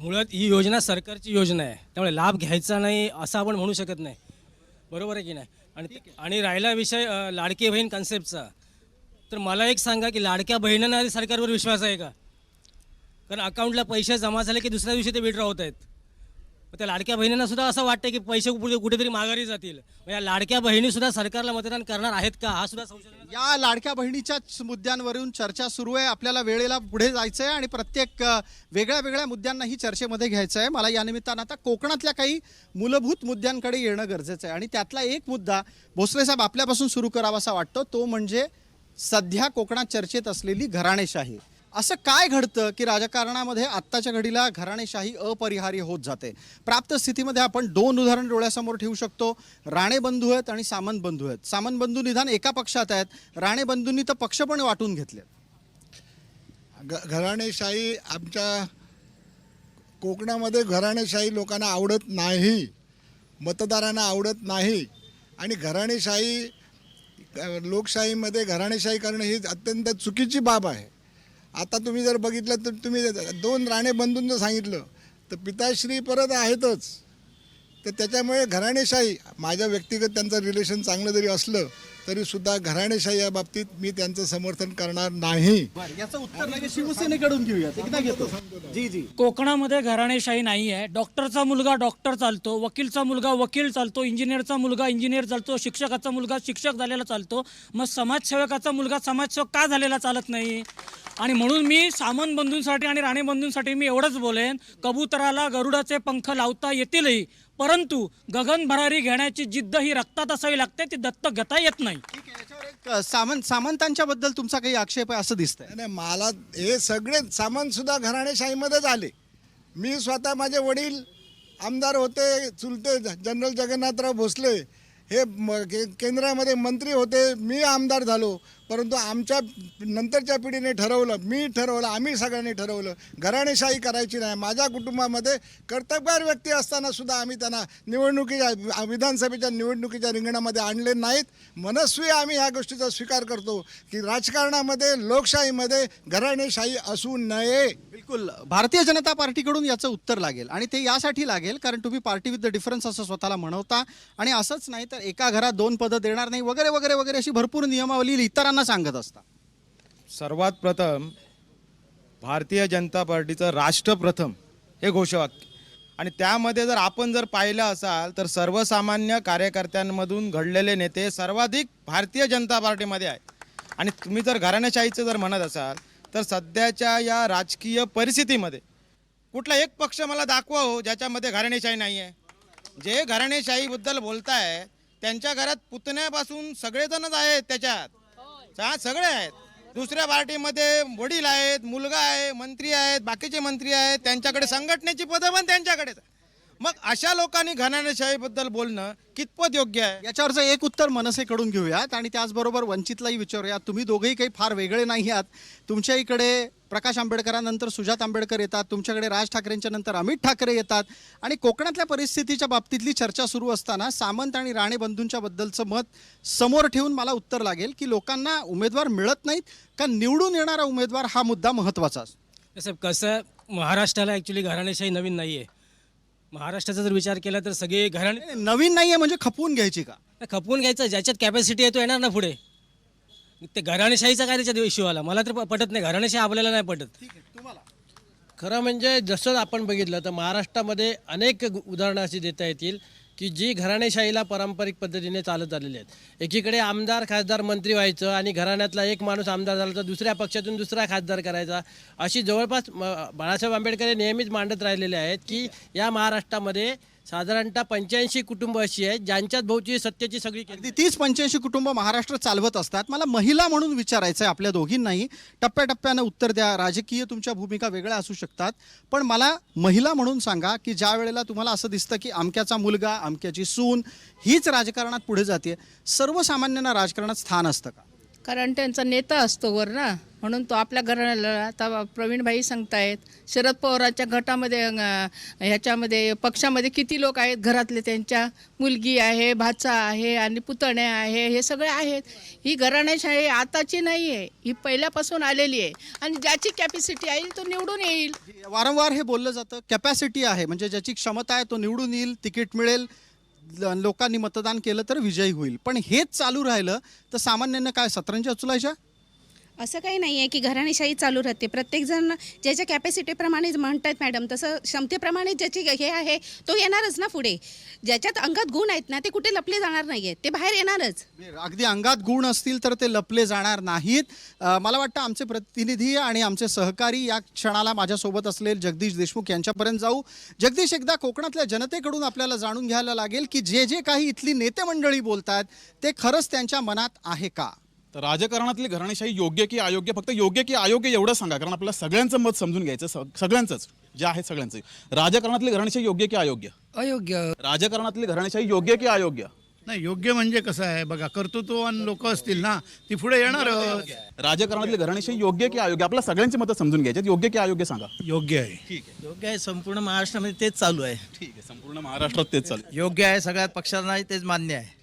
मुळात ही योजना सरकारची योजना आहे, त्यामुळे लाभ घ्यायचा नाही असं आपण म्हणू शकत नाही. बरोबर आहे की नाही? आणि राहिला विषय लाडकी बहीण कन्सेप्टचा, तर मला एक सांगा की लाडक्या बहिणींना सरकारवर विश्वास आहे का? कारण अकाउंटला पैसे जमा झाले की दुसऱ्या दिवशी ते विड्रॉ होत आहेत. मग त्या लाडक्या बहिणींना सुद्धा असं वाटतं की पैसे कुठेतरी माघारी जातील. मग या लाडक्या बहिणी सुद्धा सरकारला मतदान करणार आहेत का, हा सुद्धा संशय आहे. या लाडक्या बहिणीच्या मुद्द्यांवरून चर्चा सुरू आहे. आपल्याला वेळेला पुढे जायचं आहे आणि प्रत्येक वेगळ्या वेगळ्या मुद्द्यांना ही चर्चेमध्ये घ्यायचं आहे. मला या निमित्तानं आता कोकणातल्या काही मूलभूत मुद्द्यांकडे येणं गरजेचं आहे आणि त्यातला एक मुद्दा भोसले साहेब आपल्यापासून सुरू करावासा वाटतो, तो म्हणजे सध्या कोकणात चर्चेत असलेली घराणेशाही. असं काय घडतं की राजकारणामध्ये आत्ताच्या घडीला घराणेशाही अपरिहार्य होत जाते? प्राप्त स्थितीमध्ये आपण 2 उदाहरण डोळ्यासमोर ठेवू शकतो. राणे बंधू आहेत आणि सामंत बंधू आहेत. सामंत बंधू निदान एका पक्षात आहेत, राणे बंधूंनी तर पक्ष पण वाटून घेतले. घराणेशाही आमच्या कोकणामध्ये घराणेशाही लोकांना आवडत नाही, मतदारांना आवडत नाही. आणि घराणेशाही, लोकशाहीमध्ये घराणेशाही करणं ही अत्यंत चुकीची बाब आहे. आता तुम्ही जर बघितलं तर तुम्ही 2 राणे बंधूंचं सांगितलं तर पिताश्री परत आहेतच. तर त्याच्यामुळे घराणेशाही, माझ्या व्यक्तिगत त्यांचं रिलेशन चांगलं जरी असलं तरी सुद्धा घराणेशाही या बाबतीत मी त्यांचं समर्थन करणार नाही. याचं उत्तर लगेच शिवसेनेकडून घेऊया. एकदा घेतो. जी कोकणामध्ये घराणेशाही नाही आहे. डॉक्टरचा मुलगा डॉक्टर चालतो, वकीलचा मुलगा वकील चालतो, इंजिनियरचा मुलगा इंजिनियर चालतो, शिक्षकाचा मुलगा शिक्षक झालेला चालतो. मग समाजसेवकाचा मुलगा समाजसेवक का झालेला चालत नाही? आणि म्हणून मी सामंत बंधूंसाठी आणि राणे बंधूंसाठी मी एवढंच बोलेन, कबुतराला गरुडाचे पंख लावता येतीलही, परंतु गगन भरारी घेण्याची जिद्द ही रक्तात असावी लागते, ती दत्तक घेता येत नाही. सामंतांच्या बद्दल तुमचा काही आक्षेप आहे असं दिसतंय? नाही, मला हे सगळे सामान सुद्धा घराणेशाहीमध्येच आले. मी स्वतः, माझे वडील आमदार होते, चुलते जनरल जगन्नाथराव भोसले हे केंद्रामध्ये मंत्री होते, मी आमदार झालो. परंतु आमच्या नंतरच्या पिढीने ठरवलं, आम्ही सगळ्यांनी ठरवलं घराणेशाही करायची नाही. माझ्या कुटुंबामध्ये कर्तबगार व्यक्ती असताना सुद्धा आम्ही त्यांना विधानसभेच्या निवडणुकीच्या रिंगणामध्ये आणले नाहीत. मनस्वी आम्ही ह्या गोष्टीचा स्वीकार करतो की राजकारणामध्ये, लोकशाहीमध्ये घराणेशाही असू नये. बिलकुल. भारतीय जनता पार्टीकडून याचं उत्तर लागेल आणि ते यासाठी लागेल कारण तुम्ही पार्टी विथ द डिफरन्स असं स्वतःला म्हणवता आणि असंच नाही तर एका घरात 2 पदं देणार नाही वगैरे वगैरे वगैरे अशी भरपूर नियमावली इतरांना सांगत असता. सर्वात प्रथम भारतीय जनता पार्टीचं राष्ट्रप्रथम हे घोषवाक्य, आणि त्यामध्ये जर आपण जर पाहिलं असाल तर सर्वसामान्य कार्यकर्त्यांमधून घडलेले नेते सर्वाधिक भारतीय जनता पार्टीमध्ये आहे. आणि तुम्ही जर घराणेशाहीचं जर म्हणत असाल तर सध्याच्या या राजकीय परिस्थितीमध्ये कुठला एक पक्ष मला दाखवा हो ज्याच्यामध्ये घराणेशाही नाही आहे. जे घराणेशाहीबद्दल बोलताय त्यांच्या घरात पुतण्यापासून सगळेजणच आहेत, त्याच्यात सगळे आहेत. दुसऱ्या पार्टीमध्ये वडील आहेत, मुलगा आहे, मंत्री आहेत, बाकीचे मंत्री आहेत, त्यांच्याकडे संघटनेची पदं पण त्यांच्याकडेच. मग अशा लोकांनी घराणेशाहीबद्दल बोलणं कितपत योग्य आहे? याच्यावरचं एक उत्तर मनसेकडून घेऊयात आणि त्याचबरोबर वंचितलाही विचारूयात. तुम्ही दोघेही काही फार वेगळे नाही आहात. तुमच्या इकडे प्रकाश आंबेडकरांनंतर सुजात आंबेडकर येतात, तुमच्याकडे राज ठाकरेंच्या नंतर अमित ठाकरे येतात आणि कोकणातल्या परिस्थितीच्या बाबतीतली चर्चा सुरू असताना सामंत आणि राणे बंधूंच्या बद्दलचं मत समोर ठेवून मला उत्तर लागेल की लोकांना उमेदवार मिळत नाहीत का निवडून येणारा उमेदवार हा मुद्दा महत्त्वाचा असतो? साहेब कसं, महाराष्ट्राला ॲक्च्युली घराणेशाही नवीन नाही आहे. महाराष्ट्राचा जर विचार केला तर सगळे घराणे नवीन नाही आहे म्हणजे खपवून घ्यायची का? खपवून घ्यायचं, ज्याच्यात कॅपॅसिटी आहे तो येणार ना पुढे. ते घराणेशाहीचा काय त्याच्या इश्यू आला, मला तर पटत नाही. घराणेशाही आपल्याला नाही पटत. खरं म्हणजे जसं आपण बघितलं तर महाराष्ट्रामध्ये अनेक उदाहरणं अशी देता येतील की जी घराणेशाहीला पारंपरिक पद्धतीने चालत आलेली आहेत. एकीकडे आमदार, खासदार, मंत्री व्हायचं आणि घराण्यातला एक माणूस आमदार झाला तर दुसऱ्या पक्षातून दुसरा खासदार करायचा, अशी जवळपास बाळासाहेब आंबेडकर हे नेहमीच मांडत राहिलेले आहेत की या महाराष्ट्रामध्ये साधारणतः 85 कुटुंब अशी आहेत ज्यांच्यात भोवती सत्तेची सगळी अगदी 30-85 कुटुंब महाराष्ट्र चालवत असतात. मला महिला म्हणून विचारायचं आहे आपल्या दोघींनाही. टप्प्याटप्प्यानं उत्तर द्या. राजकीय तुमच्या भूमिका वेगळ्या असू शकतात, पण मला महिला म्हणून सांगा की ज्या वेळेला तुम्हाला असं दिसतं की अमक्याचा मुलगा, अमक्याची सून हीच राजकारणात पुढे जाते, सर्वसामान्यांना राजकारणात स्थान असतं का? कारण त्यांचा नेता असतो वर ना, म्हणून तो आपल्या घराला. आता प्रवीणभाई सांगतायत शरद पवारांच्या गटामध्ये ह्याच्यामध्ये पक्षामध्ये किती लोक आहेत, घरातले त्यांच्या मुलगी आहे, भाचा आहे आणि पुतण्या आहे, हे सगळे आहेत. ही घराण्याशाही आताची नाही आहे, ही पहिल्यापासून आलेली आहे आणि ज्याची कॅपॅसिटी आहे तो निवडून येईल. वारंवार हे बोललं जातं कॅपॅसिटी आहे, म्हणजे ज्याची क्षमता आहे तो निवडून येईल, तिकीट मिळेल, लोकांनी मतदान केलं तर विजयी होईल. पण हेच चालू राहिलं तर सामान्यांना काय सतरंजी उचलायच्या? असं काही नाही आहे की घराणेशाही चालू राहते. प्रत्येकजण ज्याच्या कॅपॅसिटीप्रमाणे म्हणतात मॅडम, तसं क्षमतेप्रमाणे ज्याची हे आहे तो येणारच ना पुढे. ज्याच्यात अंगात गुण आहेत ना ते कुठे लपले जाणार नाही आहेत, ते बाहेर येणारच. अगदी अंगात गुण असतील तर ते लपले जाणार नाहीत. मला वाटतं आमचे प्रतिनिधी आणि आमचे सहकारी या क्षणाला माझ्यासोबत असलेले जगदीश देशमुख यांच्यापर्यंत जाऊ. जगदीश, एकदा कोकणातल्या जनतेकडून आपल्याला जाणून घ्यायला लागेल की जे जे काही इथली नेते मंडळी बोलतात ते खरंच त्यांच्या मनात आहे का? तर राजकारणातली घराणेशाही योग्य की अयोग्य, फक्त योग्य की अयोग्य एवढं सांगा, कारण आपल्याला सगळ्यांचं मत समजून घ्यायचं, सगळ्यांचंच जे आहे सगळ्यांचं. राजकारणातली घराणेशाही योग्य की अयोग्य? अयोग्य. राजकारणातली घराणेशाही योग्य की अयोग्य? नाही, योग्य म्हणजे कसं आहे बघा, कर्तृत्ववान लोक असतील ना ती पुढे येणार. राजकारणातली घराणेशाही योग्य की अयोग्य? आपल्या सगळ्यांची मतं समजून घ्यायची, योग्य की अयोग्य सांगा. योग्य आहे. ठीक आहे, योग्य आहे. संपूर्ण महाराष्ट्रामध्ये तेच चालू आहे. ठीक आहे, संपूर्ण महाराष्ट्रात तेच चालू. योग्य आहे, सगळ्यात पक्षांना तेच मान्य आहे.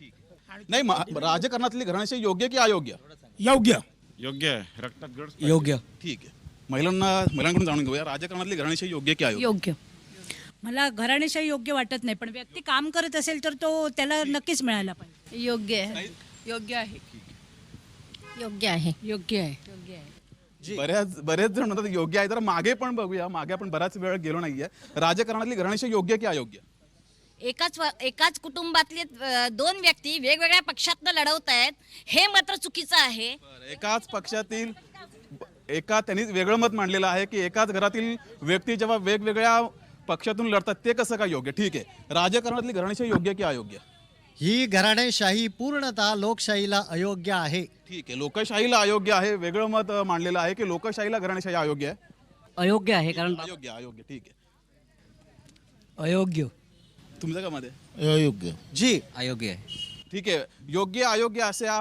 नाही, राजकारणातली घराणेशाही योग्य की अयोग्य? योग्य. योग्य आहे. रक्तात गड योग्य. ठीक आहे, महिलांकडून जाणून घेऊया, राजकारणातली घराणेशाही योग्य की अयोग्य? योग्य. मला घराणेशाही योग्य वाटत नाही, पण व्यक्ती काम करत असेल तर तो त्याला नक्कीच मिळायला पाहिजे. योग्य आहे. योग्य आहे. योग्य आहे. योग्य आहे. योग्य आहे. बरेच जण म्हणतात योग्य आहे. तर मागे पण बघूया, मागे आपण बराच वेळ गेलो नाहीये. राजकारणातली घराणेशाही योग्य की अयोग्य? एकाच कुटुंबातले दोन व्यक्ती वेगवेगळ्या पक्षातनं लढवत आहेत, हे मात्र चुकीचं आहे. एकाच पक्षातील त्यांनी वेगळं मत मांडलेलं आहे की एकाच घरातील व्यक्ती जेव्हा वेगवेगळ्या पक्षातून लढतात ते कसं काय योग्य? ठीक आहे, राजकारणातली घराणेशाही योग्य की अयोग्य? ही घराणेशाही पूर्णतः लोकशाहीला अयोग्य आहे. ठीक आहे, लोकशाहीला अयोग्य आहे. वेगळं मत मांडलेलं आहे की लोकशाहीला घराणेशाही अयोग्य आहे? अयोग्य आहे, कारण अयोग्य. ठीक आहे, अयोग्य. तुमचं का मध्ये? अयोग्य. जी, अयोग्य आहे. ठीक आहे, योग्य अयोग्य अशा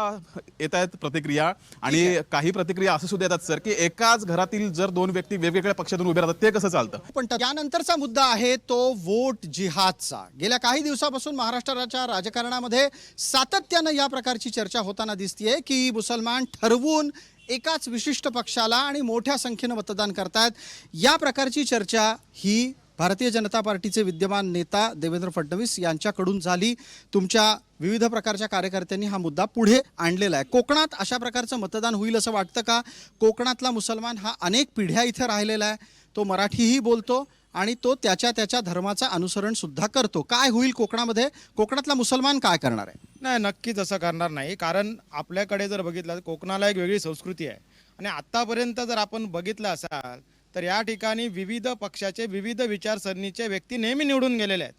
येत आहेत प्रतिक्रिया. आणि काही प्रतिक्रिया असं सुद्धा येतात सर की एकाच घरातील जर दोन व्यक्ती वेगवेगळ्या पक्षातून उभे राहतात ते कसं चालतं? पण यानंतरचा मुद्दा आहे तो वोट जिहादचा. गेल्या काही दिवसापासून महाराष्ट्राच्या राजकारणामध्ये सातत्यानं या प्रकारची चर्चा होताना दिसतीये की मुसलमान ठरवून एकाच विशिष्ट पक्षाला आणि मोठ्या संख्येनं मतदान करतात. या प्रकारची चर्चा ही भारतीय जनता पार्टीचे विद्यमान नेता देवेंद्र फडणवीस यांच्याकडून झाली. तुमच्या विविध प्रकारच्या कार्यकर्त्यांनी हा मुद्दा पुढे आणलेला आहे. कोकणात अशा प्रकारचं मतदान होईल असं वाटतं का? कोकणातला मुसलमान हा अनेक पिढ्या इथे राहिलेला आहे. तो मराठीही बोलतो आणि तो त्याच्या धर्माचं अनुसरण सुद्धा करतो. काय होईल कोकणामध्ये? कोकणातला मुसलमान काय करणार आहे? नाही, नक्कीच असं करणार नाही. कारण आपल्याकडे जर बघितलं तर कोकणाला एक वेगळी संस्कृती आहे आणि आत्तापर्यंत जर आपण बघितलं असाल तर या ठिकाणी विविध पक्षाचे विविध विचारसरणीचे व्यक्ती नेहमी निवडून गेलेले आहेत.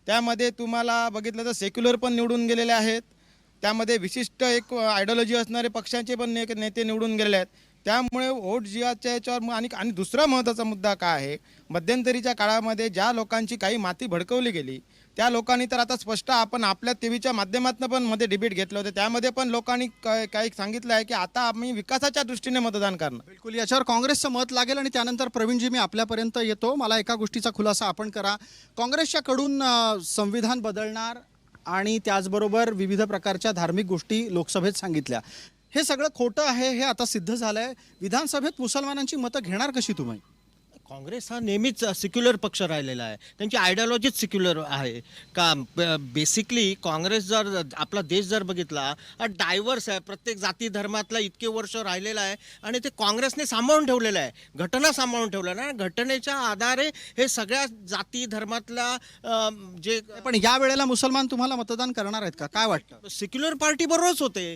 त्यामध्ये तुम्हाला बघितलं तर सेक्युलर पण निवडून गेलेले आहेत. त्यामध्ये विशिष्ट एक आयडिओलॉजी असणारे पक्षांचे पण नेते निवडून गेलेले आहेत. त्यामुळे वोट जिहादच्या याच्यावर आणि दुसरा महत्त्वाचा मुद्दा काय आहे, मध्यंतरीच्या काळामध्ये ज्या लोकांची काही माती भडकवली गेली त्या लोकांनी तर आता स्पष्ट आपण आपल्या टीव्हीच्या माध्यमातून पण मध्ये डिबेट घेतलं होतं, त्यामध्ये पण लोकांनी काही सांगितलं आहे की आता आम्ही विकासाच्या दृष्टीने मतदान करणार. बिलकुल, याच्यावर काँग्रेसचं मत लागेल. आणि त्यानंतर प्रवीणजी मी आपल्यापर्यंत येतो. मला एका गोष्टीचा खुलासा आपण करा. काँग्रेसच्या कडून संविधान बदलणार आणि त्याचबरोबर विविध प्रकारच्या धार्मिक गोष्टी लोकसभेत सांगितल्या. हे सगळं खोटं आहे हे आता सिद्ध झालं आहे. विधानसभेत मुसलमानांची मतं घेणार कशी तुम्ही? काँग्रेस हा नेहमीच सेक्युलर पक्ष राहिलेला आहे. त्यांची आयडिओलॉजीच सेक्युलर आहे का? बेसिकली काँग्रेस जर आपला देश जर बघितला डायव्हर्स आहे. प्रत्येक जाती धर्मातला इतके वर्ष राहिलेला आहे आणि ते काँग्रेसने सांभाळून ठेवलेलं आहे. घटना सांभाळून ठेवलं ना, घटनेच्या आधारे हे सगळ्या जाती धर्मातला जे. पण या वेळेला मुसलमान तुम्हाला मतदान करणार आहेत का? काय वाटतं? सेक्युलर पार्टी बरोबरच होते.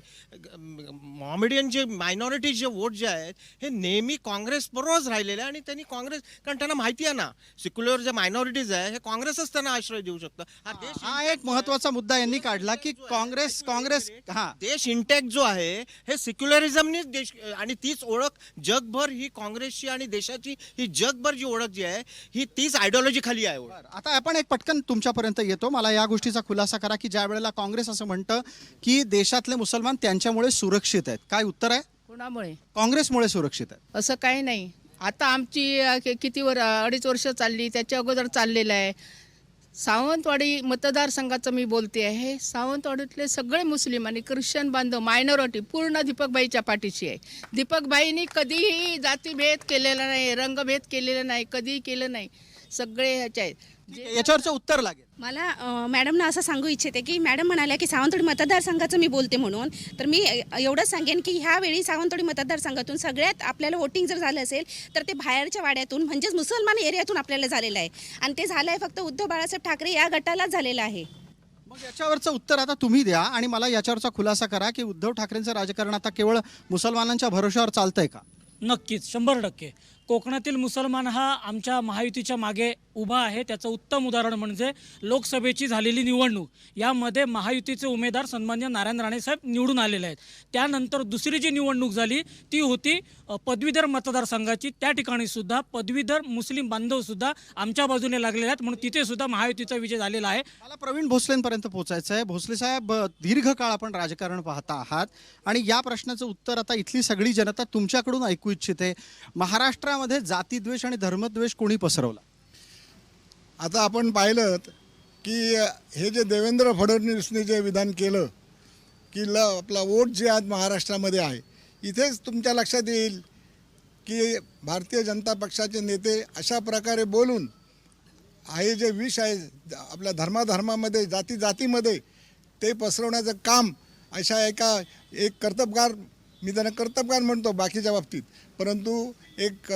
मॉमेडियन जे मायनॉरिटी जे वोट जे आहेत हे नेहमी काँग्रेस बरोबरच राहिलेले आहे आणि त्यांनी काँग्रेस कारण त्यांना माहिती आहे ना सेक्युलर जे मायनॉरिटीज आहे हे काँग्रेसच त्यांना आश्रय देऊ शकतं. हा देश हा एक महत्वाचा मुद्दा यांनी काढला की काँग्रेस हा देश इंटॅक्ट जो आहे हे सेक्युलरिझमनीच देश आणि तीच ओळख जगभर ही काँग्रेसची आणि देशाची ही जगभर जी ओळख जी आहे ही तीच आयडिओलॉजी खाली आहे. आता आपण एक पटकन तुमच्यापर्यंत येतो. मला या गोष्टीचा खुलासा करा की ज्या वेळेला काँग्रेस असं म्हणतं की देशातले मुसलमान त्यांच्यामुळे सुरक्षित आहेत, काय उत्तर आहे? कोणामुळे? काँग्रेसमुळे सुरक्षित आहेत. असं काही नाही. आता आमची किती 2.5 वर्ष चालली, त्याच्या अगोदर चाललेलं आहे. सावंतवाडी मतदारसंघाचं मी बोलते आहे. सावंतवाडीतले सगळे मुस्लिम आणि ख्रिश्चन बांधव मायनॉरिटी पूर्ण दीपकबाईच्या पाठीशी आहे. दीपकबाईंनी कधीही जातीभेद केलेला नाही, रंगभेद केलेला नाही, कधीही केलं नाही. सगळे ह्याचे आहेत. याच्यावरचं उत्तर लागेल. मला मॅडमना असं सांगू इच्छिते की मॅडम म्हणाल्या की सावंतवाडी मतदारसंघाचं मी बोलते म्हणून, तर मी एवढंच सांगेन की ह्यावेळी सावंतवाडी मतदारसंघातून सगळ्यात आपल्याला वोटिंग जर झालं असेल तर ते बाहेरच्या वाड्यातून म्हणजेच मुसलमान एरियातून आपल्याला झालेलं आहे आणि ते झालं आहे फक्त उद्धव बाळासाहेब ठाकरे या गटालाच झालेलं आहे. मग याच्यावरचं उत्तर आता तुम्ही द्या आणि मला याच्यावरचा खुलासा करा की उद्धव ठाकरेंचं राजकारण आता केवळ मुसलमानांच्या भरोश्यावर चालतंय का? नक्कीच 100%. कोकणातील मुसलमान हा आमच्या महायुतीच्या मागे उभा आहे. त्याचं उत्तम उदाहरण म्हणजे लोकसभेची झालेली निवडणूक. यामध्ये महायुतीचे उमेदवार सन्माननीय नारायण राणे साहेब निवडून आलेले आहेत. त्यानंतर दुसरी जी निवडणूक झाली ती होती पदवीधर मतदारसंघाची. त्या ठिकाणी सुद्धा पदवीधर मुस्लिम बांधवसुद्धा आमच्या बाजूने लागलेले आहेत, म्हणून तिथे सुद्धा महायुतीचा विजय झालेला आहे. मला प्रवीण भोसलेंपर्यंत पोहोचायचं आहे. भोसले साहेब, दीर्घकाळ आपण राजकारण पाहता आहात आणि या प्रश्नाचं उत्तर आता इथली सगळी जनता तुमच्याकडून ऐकू इच्छिते. महाराष्ट्रामध्ये जातीद्वेष आणि धर्मद्वेष कोणी पसरवला? आता आपण पाहिलं की हे जे देवेंद्र फडणवीसने जे विधान केलं की आपला वोट जे आज महाराष्ट्रामध्ये आहे, इथेच तुमच्या लक्षात येईल की भारतीय जनता पक्षाचे नेते अशा प्रकारे बोलून हे जे विष आहे आपल्या धर्माधर्मामध्ये जातीमध्ये ते पसरवण्याचं काम अशा एक कर्तबगार, मी त्यांना कर्तबगार म्हणतो बाकीच्या बाबतीत, परंतु एक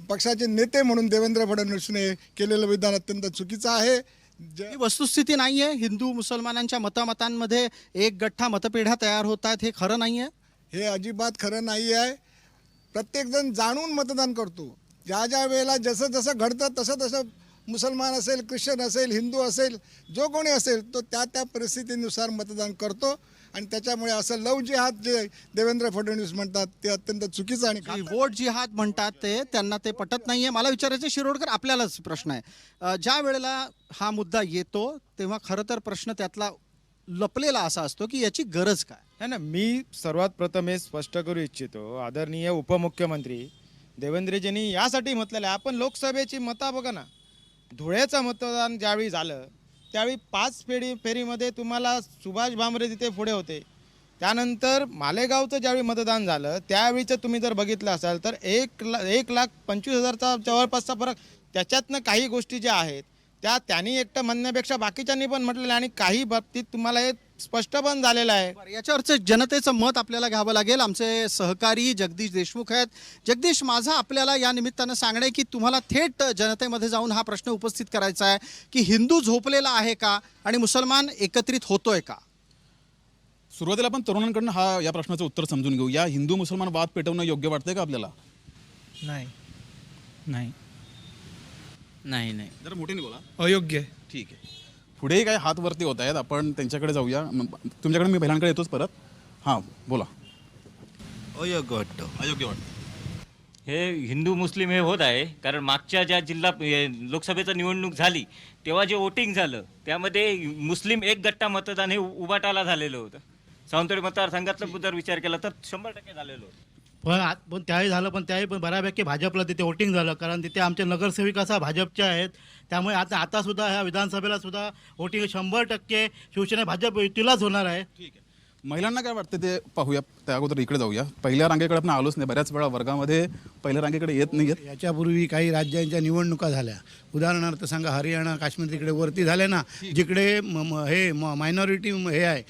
पक्षाचे नेते म्हणून देवेंद्र फडणवीसने केलेलं विधान अत्यंत चुकीचं आहे. ही वस्तुस्थिती नाहीये. हिंदू मुसलमानांच्या मतामतांमध्ये एक गठ्ठा मतपेढ्या तयार होतात, हे खरं नाहीये. हे अजिबात खरं नाही आहे. प्रत्येकजण जाणून मतदान करतो. ज्या ज्या वेळेला जसं जसं घडतं तसं मुसलमान असेल, ख्रिश्चन असेल, हिंदू असेल, जो कोणी असेल तो त्या परिस्थितीनुसार मतदान करतो आणि त्याच्यामुळे असं लव जिहाद जे देवेंद्र फडणवीस म्हणतात ते अत्यंत चुकीचं आणि वोट जिहाद म्हणतात ते त्यांना ते पटत नाहीये. मला विचारायचं शिरोडकर, आपल्यालाच प्रश्न आहे. ज्या वेळेला हा मुद्दा येतो तेव्हा खरं तर प्रश्न त्यातला लपलेला असा असतो की याची गरज काय है ना. मी सर्वात प्रथम हे स्पष्ट करू इच्छितो, आदरणीय उपमुख्यमंत्री देवेंद्रजींनी यासाठी म्हटलेलं आहे, आपण लोकसभेची मतं बघा ना, धुळ्याचं मतदान ज्यावेळी झालं त्यावेळी 5 फेरीमध्ये तुम्हाला सुभाष भामरे तिथे पुढे होते. त्यानंतर मालेगावचं ज्यावेळी मतदान झालं त्यावेळीचं तुम्ही जर बघितलं असाल तर 1,25,000चा जवळपासचा फरक. त्याच्यातनं काही गोष्टी ज्या आहेत त्यांनी एकटं म्हणण्यापेक्षा बाकीच्यांनी पण म्हटलेलं आणि काही बाबतीत तुम्हाला हे स्पष्ट पण झालेलं आहे. याच्यावरचं जनतेचं मत आपल्याला घ्यावं लागेल. आमचे सहकारी जगदीश देशमुख आहेत. जगदीश, माझा आपल्याला या निमित्तानं सांगणं आहे की तुम्हाला थेट जनतेमध्ये जाऊन हा प्रश्न उपस्थित करायचा आहे की हिंदू झोपलेला आहे का आणि मुसलमान एकत्रित होतोय का? सुरुवातीला आपण तरुणांकडून या प्रश्नाचं उत्तर समजून घेऊ. या हिंदू मुसलमान वाद पेटवणं योग्य वाटतंय का आपल्याला? नाही नाही नाही नाही. जरा मोठीने बोला. अयोग्य. ठीक आहे. पुढेही काही हात वरती होत आहेत, आपण त्यांच्याकडे जाऊया. तुमच्याकडे मी महिलांकडे येतोच परत. हां बोला. अयोग्य वाटतं. अयोग्य वाटतं. हे हिंदू मुस्लिम हे होत आहे, कारण मागच्या ज्या लोकसभेचं निवडणूक झाली तेव्हा जे वोटिंग झालं त्यामध्ये मुस्लिम एक गट्टा मतदान हे उबाटाला झालेलं होतं. सावंतवाडी मतदारसंघातलं जर विचार केला तर 100% झालेलं होतं. पण त्याही झालं, पण त्याही पण बऱ्यापैकी भाजपला तिथे वोटिंग झालं, कारण तिथे आमचे नगरसेविक असा भाजपचे आहेत. त्यामुळे आता सुद्धा ह्या विधानसभेला सुद्धा वोटिंग 100% शिवसेना भाजप युतीलाच होणार आहे. ठीक आहे. महिलांना काय वाटतं ते पाहूया. त्या अगोदर इकडे जाऊया. पहिल्या रांगेकडे आपण आलोच नाही. बऱ्याच वेळा वर्गामध्ये पहिल्या रांगेकडे येत नाही आहेत. याच्यापूर्वी काही राज्यांच्या निवडणुका झाल्या, उदाहरणार्थ सांगा हरियाणा, काश्मीर तिकडे वरती झाले ना, जिकडे हे मायनॉरिटी हे आहे,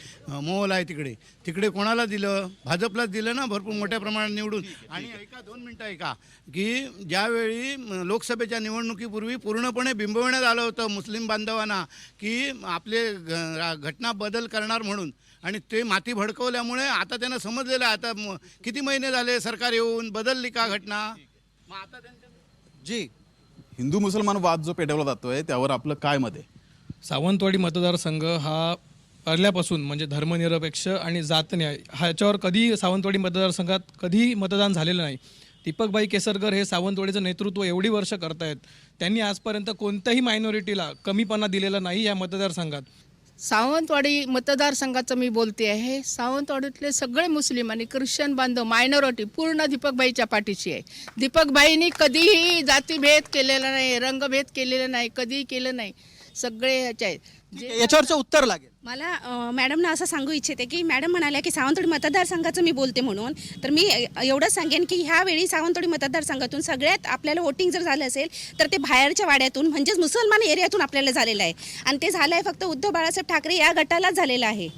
मोल आहे, तिकडे कोणाला दिलं? भाजपलाच दिलं ना, भरपूर मोठ्या प्रमाणात निवडून. आणि 2 मिनटं ऐका की ज्यावेळी लोकसभेच्या निवडणुकीपूर्वी पूर्णपणे बिंबवण्यात आलं होतं मुस्लिम बांधवांना की आपले घटना बदल करणार म्हणून, आणि ते माती भडकवल्यामुळे आता त्यांना समजलेलं आहे. आता किती महिने झाले सरकार येऊन, बदलली का घटना? जी हिंदू मुसलमान वाद जो पेटवला जातोय त्यावर आपलं काय मत आहे? सावंतवाडी मतदारसंघ हा पहिल्यापासून म्हणजे धर्मनिरपेक्ष आणि जातन्याय ह्याच्यावर कधी सावंतवाडी मतदारसंघात कधी मतदान झालेलं नाही. दीपकभाई केसरकर हे सावंतवाडीचं नेतृत्व एवढी वर्ष करतायत. त्यांनी आजपर्यंत कोणत्याही मायनॉरिटीला कमीपणा दिलेला नाही या मतदारसंघात. सावंतवाडी मतदारसंघाचं मी बोलते आहे. सावंतवाडीतले सगळे मुस्लिम आणि ख्रिश्चन बांधव मायनॉरिटी पूर्ण दीपकबाईच्या पाठीशी आहे. दीपकबाईंनी कधीही जातीभेद केलेला नाही, रंगभेद केलेला नाही, कधीही केलं नाही. सगळे ह्याचे आहेत. याच्यावरचं उत्तर लागेल. मला मॅडमना असं सांगू इच्छिते की मॅडम म्हणाल्या की सावंतवाडी मतदारसंघाचं मी बोलते म्हणून, तर मी एवढंच सांगेन की ह्यावेळी सावंतवाडी मतदारसंघातून सगळ्यात आपल्याला वोटिंग जर झालं असेल तर ते बाहेरच्या वाड्यातून म्हणजेच मुसलमान एरियातून आपल्याला झालेलं आहे आणि ते झालं आहे फक्त उद्धव बाळासाहेब ठाकरे या गटालाच झालेलं आहे.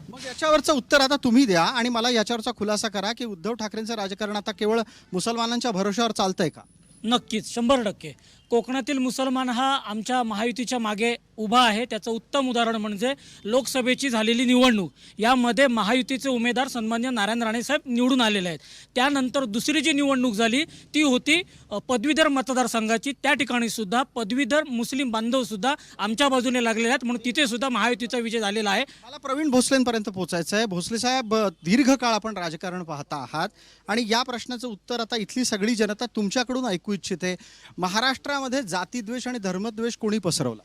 मग याच्यावरचं उत्तर आता तुम्ही द्या आणि मला याच्यावरचा खुलासा करा की उद्धव ठाकरेंचं राजकारण आता केवळ मुसलमानांच्या भरोश्यावर चालतंय का? नक्कीच 100%. कोकणातील मुसलमान हा आमच्या महायुतीच्या मागे उभा आहे. त्याचं उत्तम उदाहरण म्हणजे लोकसभेची झालेली निवडणूक. यामध्ये महायुतीचे उमेदवार सन्माननीय नारायण राणे साहेब निवडून आलेले आहेत. त्यानंतर दुसरी जी निवडणूक झाली ती होती पदवीधर मतदारसंघाची. त्या ठिकाणी सुद्धा पदवीधर मुस्लिम बांधव सुद्धा आमच्या बाजूने लागलेले आहेत, म्हणून तिथे सुद्धा महायुतीचा विजय झालेला आहे. मला प्रवीण भोसलेंपर्यंत पोहोचायचं आहे. भोसले साहेब, दीर्घकाळ आपण राजकारण पाहता आहात आणि या प्रश्नाचं उत्तर आता इथली सगळी जनता तुमच्याकडून ऐकू इच्छिते. महाराष्ट्रामध्ये जातीद्वेष आणि धर्मद्वेष कोणी पसरवला?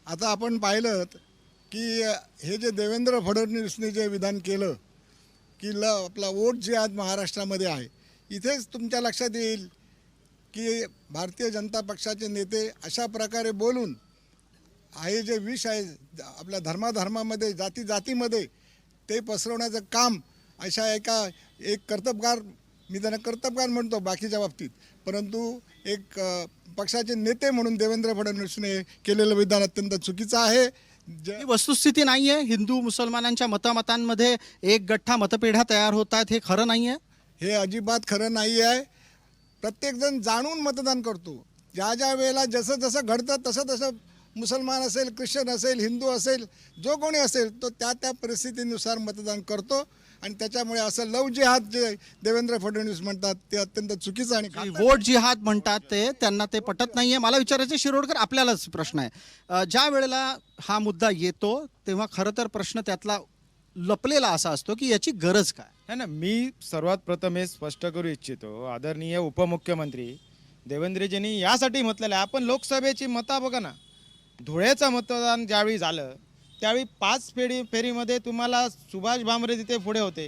आता आपण पाहिलं की हे जे देवेंद्र फडणवीसने जे विधान केलं की आपला वोट जे आज महाराष्ट्रामध्ये आहे, इथेच तुमच्या लक्षात येईल की भारतीय जनता पक्षाचे नेते अशा प्रकारे बोलून हे जे विष आहे आपल्या धर्माधर्मामध्ये जातीमध्ये ते पसरवण्याचं काम अशा एक कर्तबगार, मी त्यांना कर्तबगार म्हणतो बाकीच्या बाबतीत, परंतु एक पक्षाचे नेते म्हणून देवेंद्र फडणवीसने केलेलं विधान अत्यंत चुकीचं आहे. ही वस्तुस्थिती नाही आहे. हिंदू मुसलमानांच्या मतामध्ये एक गठ्ठा मतपेढ्या तयार होत आहेत, हे खरं नाही आहे. हे अजिबात खरं नाही आहे. प्रत्येकजण जाणून मतदान करतो. ज्या वेळेला जसं घडतं तसं मुसलमान असेल, ख्रिश्चन असेल, हिंदू असेल, जो कोणी असेल तो त्या परिस्थितीनुसार मतदान करतो आणि त्याच्यामुळे असं लव जिहाद जे देवेंद्र फडणवीस म्हणतात ते अत्यंत चुकीचं आणि वोट जिहाद म्हणतात त्यांना ते पटत नाहीये. मला विचारायचं शिरोडकर, आपल्यालाच प्रश्न आहे. ज्या वेळेला हा मुद्दा येतो तेव्हा खरं तर प्रश्न त्यातला लपलेला असा असतो की याची गरज काय है ना. मी सर्वात प्रथम हे स्पष्ट करू इच्छितो, आदरणीय उपमुख्यमंत्री देवेंद्रजींनी यासाठी म्हटलेलं आहे, आपण लोकसभेची मतं बघा ना, धुळेचं मतदान ज्यावेळी झालं त्यावेळी 5 फेरीमध्ये तुम्हाला सुभाष भामरे तिथे पुढे होते.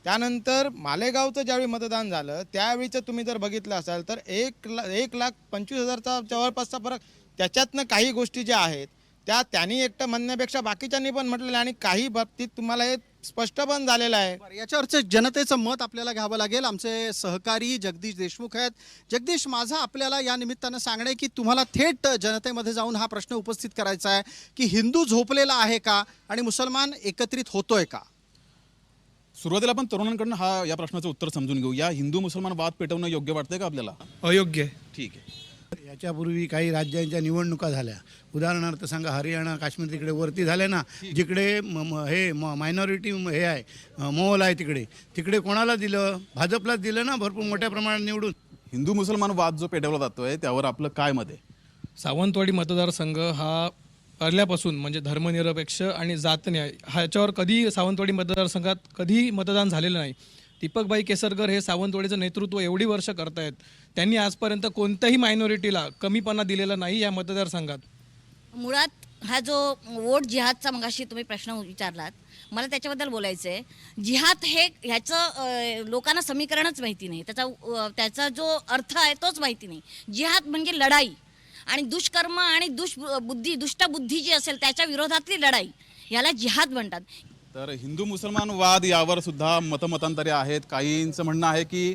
त्यानंतर मालेगावचं ज्यावेळी मतदान झालं त्यावेळीचं तुम्ही जर बघितलं असाल तर 1,25,000चा जवळपासचा फरक. त्याच्यातनं काही गोष्टी ज्या आहेत त्या त्यांनी एकटं म्हणण्यापेक्षा बाकीच्यांनी पण म्हटलेलं आहे आणि काही बाबतीत तुम्हाला हे स्पष्ट पण झालेलं आहे. याच्यावरचं जनतेचं मत आपल्याला घ्यावं लागेल. आमचे सहकारी जगदीश देशमुख आहेत. जगदीश, माझं आपल्याला या निमित्तानं सांगणं आहे की तुम्हाला थेट जनतेमध्ये जाऊन हा प्रश्न उपस्थित करायचा आहे की हिंदू झोपलेला आहे का आणि मुसलमान एकत्रित होतोय का? सुरुवातीला आपण तरुणांकडून या प्रश्नाचं उत्तर समजून घेऊ. या हिंदू मुसलमान वाद पेटवणं योग्य वाटतंय का आपल्याला? अयोग्य आहे. ठीक आहे. याच्यापूर्वी काही राज्यांच्या निवडणुका झाल्या, उदाहरणार्थ सांगा हरियाणा, काश्मीर तिकडे वरती झाले ना, जिकडे हे मायनॉरिटी हे आहे, मोहोल आहे, तिकडे कोणाला दिलं? भाजपलाच दिलं ना, भरपूर मोठ्या प्रमाणात निवडून. हिंदू मुसलमान वाद जो पेटवला जातोय त्यावर आपलं काय मत आहे? सावंतवाडी मतदारसंघ हा पहिल्यापासून म्हणजे धर्मनिरपेक्ष आणि जातन्याय ह्याच्यावर कधी सावंतवाडी मतदारसंघात कधी मतदान झालेलं नाही. दीपकभाई केसरकर हे सावंतवाडीचं नेतृत्व एवढी वर्ष करतायत. त्यांनी आजपर्यंत कोणत्याही मायनॉरिटीला कमीपणा दिलेला नाही या मतदारसंघात. मुळात हा जो वोट जिहादचा मगाशी तुम्ही प्रश्न विचारलात, मला त्याच्याबद्दल बोलायचं आहे. जिहाद हे ह्याचं लोकांना समीकरणच माहिती नाही, त्याचा जो अर्थ आहे तोच माहिती नाही. जिहाद म्हणजे लढाई आणि दुष्कर्म आणि दुष्टबुद्धी जी असेल त्याच्या विरोधातली लढाई, याला जिहाद म्हणतात. तर हिंदू मुसलमान वाद यावर सुद्धा मतमतांतरे आहेत. काहींचं म्हणणं आहे की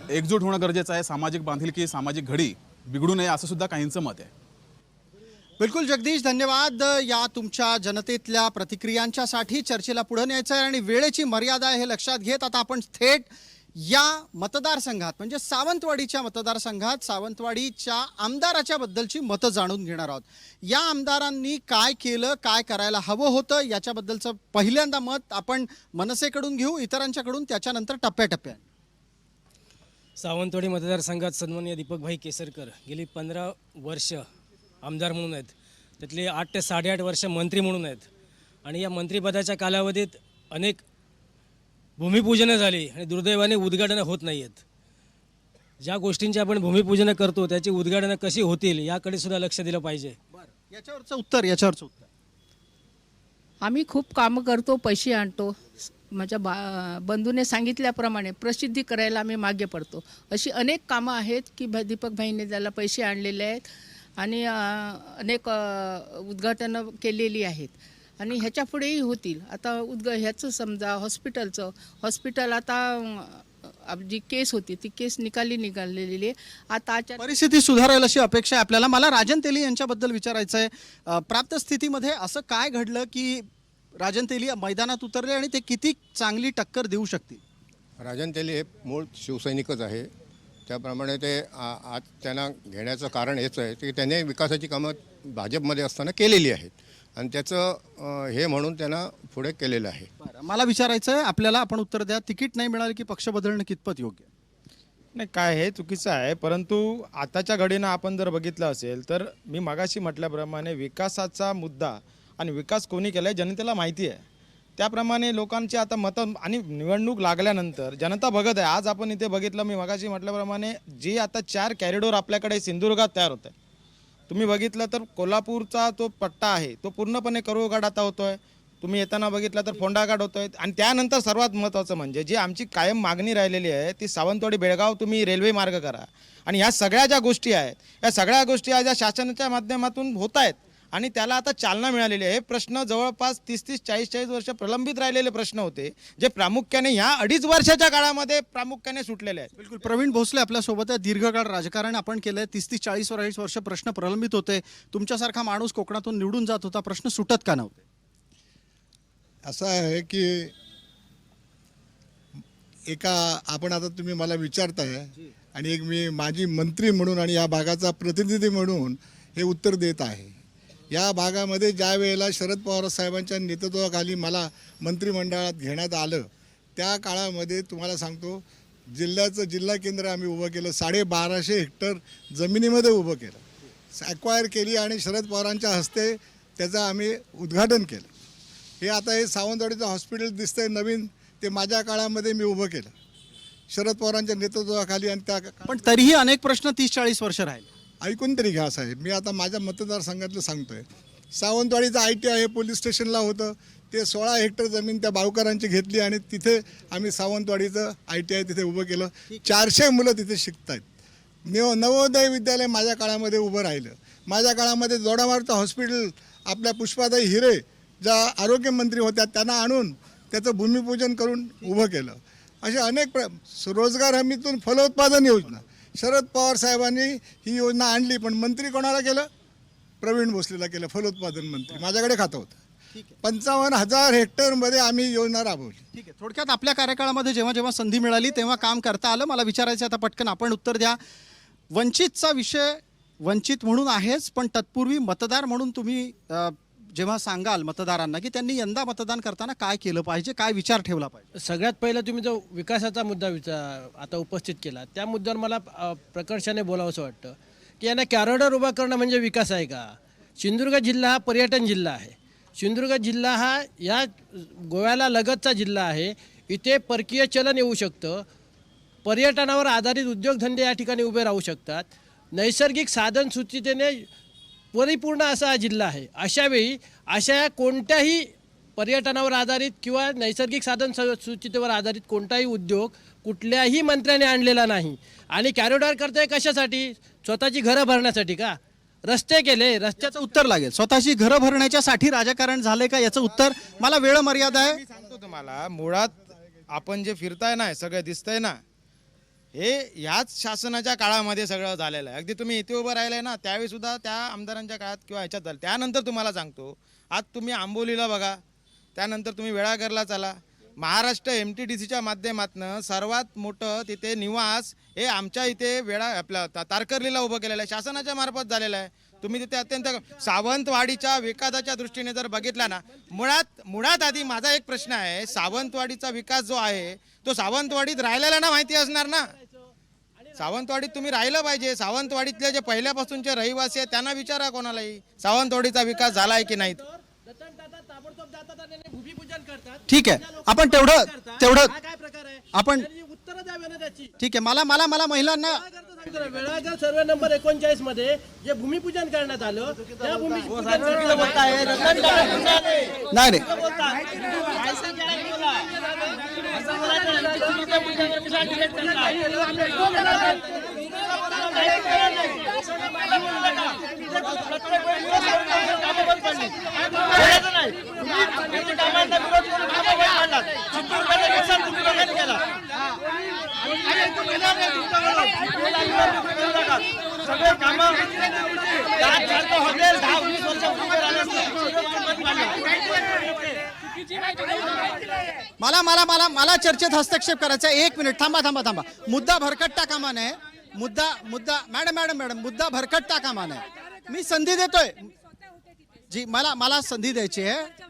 एकजूट होणं गरजेचं आहे, सामाजिक बांधिलकी, सामाजिक घडी बिघडू नये, असं सुद्धा काहींचं मत आहे. बिलकुल जगदीश, धन्यवाद या तुमच्या जनतेतल्या प्रतिक्रियांच्यासाठी. चर्चेला पुढे न्यायचं आहे आणि वेळेची मर्यादा आहे हे लक्षात घेत आता आपण थेट या मतदारसंघात म्हणजे सावंतवाडीच्या मतदारसंघात सावंतवाडीच्या आमदाराच्या बद्दलची मतं जाणून घेणार आहोत. या आमदारांनी काय केलं, काय करायला हवं होतं याच्याबद्दलचं पहिल्यांदा मत आपण मनसेकडून घेऊ, इतरांच्याकडून त्याच्यानंतर टप्प्याटप्प्याने. सावंतवाडी मतदारसंघात सन्माननीय दीपकभाई केसरकर गेली 15 वर्ष आमदार म्हणून आहेत. त्यातली 8 ते 8.5 वर्ष मंत्री म्हणून आहेत. आणि या मंत्रिपदाच्या कालावधीत अनेक भूमिपूजनं झाली आणि दुर्दैवाने उद्घाटनं होत नाही आहेत. ज्या गोष्टींची आपण भूमिपूजनं करतो त्याची उद्घाटनं कशी होतील याकडे सुद्धा लक्ष दिलं पाहिजे. याच्यावरचं उत्तर आम्ही खूप कामं करतो, पैसे आणतो. माझ्या बंधूने सांगितल्याप्रमाणे प्रसिद्धी करायला आम्ही मागे पडतो. अशी अनेक कामं आहेत की दीपकभाईंनी त्याला पैसे आणलेले आहेत आणि अनेक उद्घाटनं केलेली आहेत आणि ह्याच्या पुढेही होतील. आता ह्याचं समजा हॉस्पिटल आता जी केस होती ती केस निघालेली आहे. आता परिस्थिती सुधारेल अशी अपेक्षा आहे आपल्याला. मला राजन तेली यांच्याबद्दल विचारायचं आहे. प्राप्त स्थितीमध्ये असं काय घडलं की राजन तेली मैदानात उतरले आणि ते किती चांगली टक्कर देऊ शकतील? राजन तेली हे मूळ शिवसैनिकच आहे. त्याप्रमाणे ते आज त्यांना घेण्याचं कारण हेच आहे की त्याने विकासाची कामं भाजपमध्ये असताना केलेली आहेत आणि त्याचं हे म्हणून त्यांना पुढे केलेलं आहे. मला विचारायचं आहे आपल्याला, आपण उत्तर द्या. तिकीट नाही मिळालं की पक्ष बदलणं कितपत योग्य? नाही, काय हे चुकीचं आहे, परंतु आताच्या घडीनं आपण जर बघितलं असेल तर मी मागाशी म्हटल्याप्रमाणे विकासाचा मुद्दा आणि विकास कोणी केला आहे जनतेला माहिती आहे. त्याप्रमाणे लोकांची आता मतं आणि निवडणूक लागल्यानंतर जनता बघत आहे. आज आपण इथे बघितलं, मी मागाशी म्हटल्याप्रमाणे जी आता 4 कॅरिडोर आपल्याकडे सिंधुदुर्गात तयार होत आहे. तुम्ही बघितलं तर कोल्हापूरचा तो पट्टा आहे तो पूर्णपणे करुळघाट आता होतोय. तुम्ही येताना बघितलं तर फोंडाघाट होतोय. आणि त्यानंतर सर्वात महत्त्वाचं म्हणजे जी आमची कायम मागणी राहिलेली आहे ती सावंतवाडी बेळगाव तुम्ही रेल्वे मार्ग करा. आणि ह्या सगळ्या ज्या गोष्टी आहेत या सगळ्या गोष्टी आज या शासनाच्या माध्यमातून होत आहेत आणि त्याला आता चालना मिळालेली आहे. हे प्रश्न जवळपास 30-30, 40-40 वर्ष प्रलंबित राहिलेले प्रश्न होते जे प्रामुख्याने ह्या 2.5 वर्षाच्या काळामध्ये प्रामुख्याने सुटलेले आहेत. बिलकुल. प्रवीण भोसले आपल्यासोबत आहे. दीर्घकाळ राजकारण आपण केलंय. 30-40 वर्ष प्रश्न प्रलंबित होते. तुमच्यासारखा माणूस कोकणातून निवडून जात होता, प्रश्न सुटत का नव्हते? असं आहे की आपण आता तुम्ही मला विचारताय आणि एक मी माजी मंत्री म्हणून आणि या भागाचा प्रतिनिधी म्हणून हे उत्तर देत आहे. या भागामध्ये ज्या वेळेला शरद पवार साहेबांच्या नेतृत्वाखाली मला मंत्रिमंडळात घेण्यात आलं त्या काळामध्ये तुम्हाला सांगतो जिल्हा केंद्र आम्ही उभं केलं. 1250 हेक्टर जमिनीमध्ये उभं केलं, ॲक्वायर केली आणि शरद पवारांच्या हस्ते त्याचं आम्ही उद्घाटन केलं. हे आता हे सावंतवाडीचं हॉस्पिटल दिसतंय नवीन, ते माझ्या काळामध्ये मी उभं केलं शरद पवारांच्या नेतृत्वाखाली. आणि त्या पण तरीही अनेक प्रश्न 30-40 वर्ष राहिले. ऐकून तरी घ्या साहेब, मी आता माझ्या मतदारसंघातलं सांगतोय. सावंतवाडीचं ITI पोलीस स्टेशनला होतं, ते 16 हेक्टर जमीन त्या बावकरांची घेतली आणि तिथे आम्ही सावंतवाडीचं ITI तिथे उभं केलं. 400 मुलं तिथे शिकत आहेत. नवोदय विद्यालय माझ्या काळामध्ये उभं राहिलं. माझ्या काळामध्ये जोडामारचं हॉस्पिटल आपल्या पुष्पाताई हिरे ज्या आरोग्यमंत्री होत्या त्यांना आणून त्याचं भूमिपूजन करून उभं केलं. असे अनेक रोजगार हमीतून फलोत्पादन योजना शरद पवार साहेबांनी ही योजना आणली, पण मंत्री कोणाला केलं? प्रवीण भोसलेला केलं, फलोत्पादन मंत्री. माझ्याकडे खातं होतं. 55,000 हेक्टरमध्ये आम्ही योजना राबवली. ठीक आहे. थोडक्यात आपल्या कार्यकाळामध्ये जेव्हा संधी मिळाली तेव्हा काम करता आलं. मला विचारायचं आता पटकन आपण उत्तर द्या. वंचितचा विषय वंचित म्हणून आहेच, पण तत्पूर्वी मतदार म्हणून तुम्ही जेव्हा सांगाल मतदारांना की त्यांनी यंदा मतदान करताना काय केलं पाहिजे, काय विचार ठेवला पाहिजे? सगळ्यात पहिलं तुम्ही जो विकासाचा मुद्दा आता उपस्थित केला त्या मुद्द्यावर मला प्रकर्षाने बोलावंसं वाटतं की यांना कॅरिडॉर उभा करणं म्हणजे विकास आहे का? सिंधुदुर्ग जिल्हा हा पर्यटन जिल्हा आहे. सिंधुदुर्ग जिल्हा हा या गोव्याला लगतचा जिल्हा आहे. इथे परकीय चलन येऊ शकतं, पर्यटनावर आधारित उद्योगधंदे या ठिकाणी उभे राहू शकतात, नैसर्गिक साधन सुचितेने परिपूर्ण असा हा जिल्हा आहे. अशावेळी अशा कोणत्याही पर्यटनावर आधारित किंवा नैसर्गिक साधन सुचितेवर आधारित कोणताही उद्योग कुठल्याही मंत्र्याने आणलेला नाही. आणि कॅरिडॉर करताय कशासाठी? स्वतःची घरं भरण्यासाठी का? रस्ते केले, रस्त्याचं उत्तर लागेल. स्वतःची घरं भरण्याच्यासाठी राजकारण झालंय का याचं उत्तर? मला वेळ मर्यादा आहे. मी सांगतो तुम्हाला, मुळात आपण जे फिरताय ना सगळं दिसतंय ना हे ह्याच शासनाच्या काळामध्ये सगळं झालेलं आहे. अगदी तुम्ही इथे उभं राहिलाय ना त्यावेळी सुद्धा त्या आमदारांच्या काळात किंवा ह्याच्यात झालं. त्यानंतर तुम्हाला सांगतो आज तुम्ही आंबोलीला बघा, त्यानंतर तुम्ही वेळाघरला चला. महाराष्ट्र MTDCच्या माध्यमातून सर्वात मोठं तिथे निवास हे आमच्या इथे आपल्या तारकर्लीला उभं केलेलं आहे, शासनाच्या मार्फत झालेलं आहे. तुम्ही तिथे अत्यंत सावंतवाडीच्या विकासाच्या दृष्टीने जर बघितला ना मुळात आधी माझा एक प्रश्न आहे, सावंतवाडीचा विकास जो आहे तो सावंतवाडीत राहिलेला ना माहिती असणार ना. सावंतवाडीत तुम्ही राहिलं पाहिजे. सावंतवाडीतले जे पहिल्यापासूनचे रहिवासी आहेत त्यांना विचारा कोणालाही सावंतवाडीचा विकास झाला आहे की नाही. भूमिपूजन करतात. ठीक आहे, आपण तेवढं काय प्रकार आहे आपण उत्तर द्यावे ना त्याची. ठीक आहे. मला महिलांना वेळागर सर्वे नंबर 39 मध्ये जे भूमिपूजन करण्यात आलं त्या भूमिपूजन नाही सगळे काम हॉटेल 10-20 मला चर्चेत हस्तक्षेप करायचा आहे. 1 मिनिट थांबा. मुद्दा भरकटता कामा नये. मुद्दा मॅडम मुद्दा भरकटता कामा नये. मी संधी देतोय जी, मला संधी द्यायची आहे.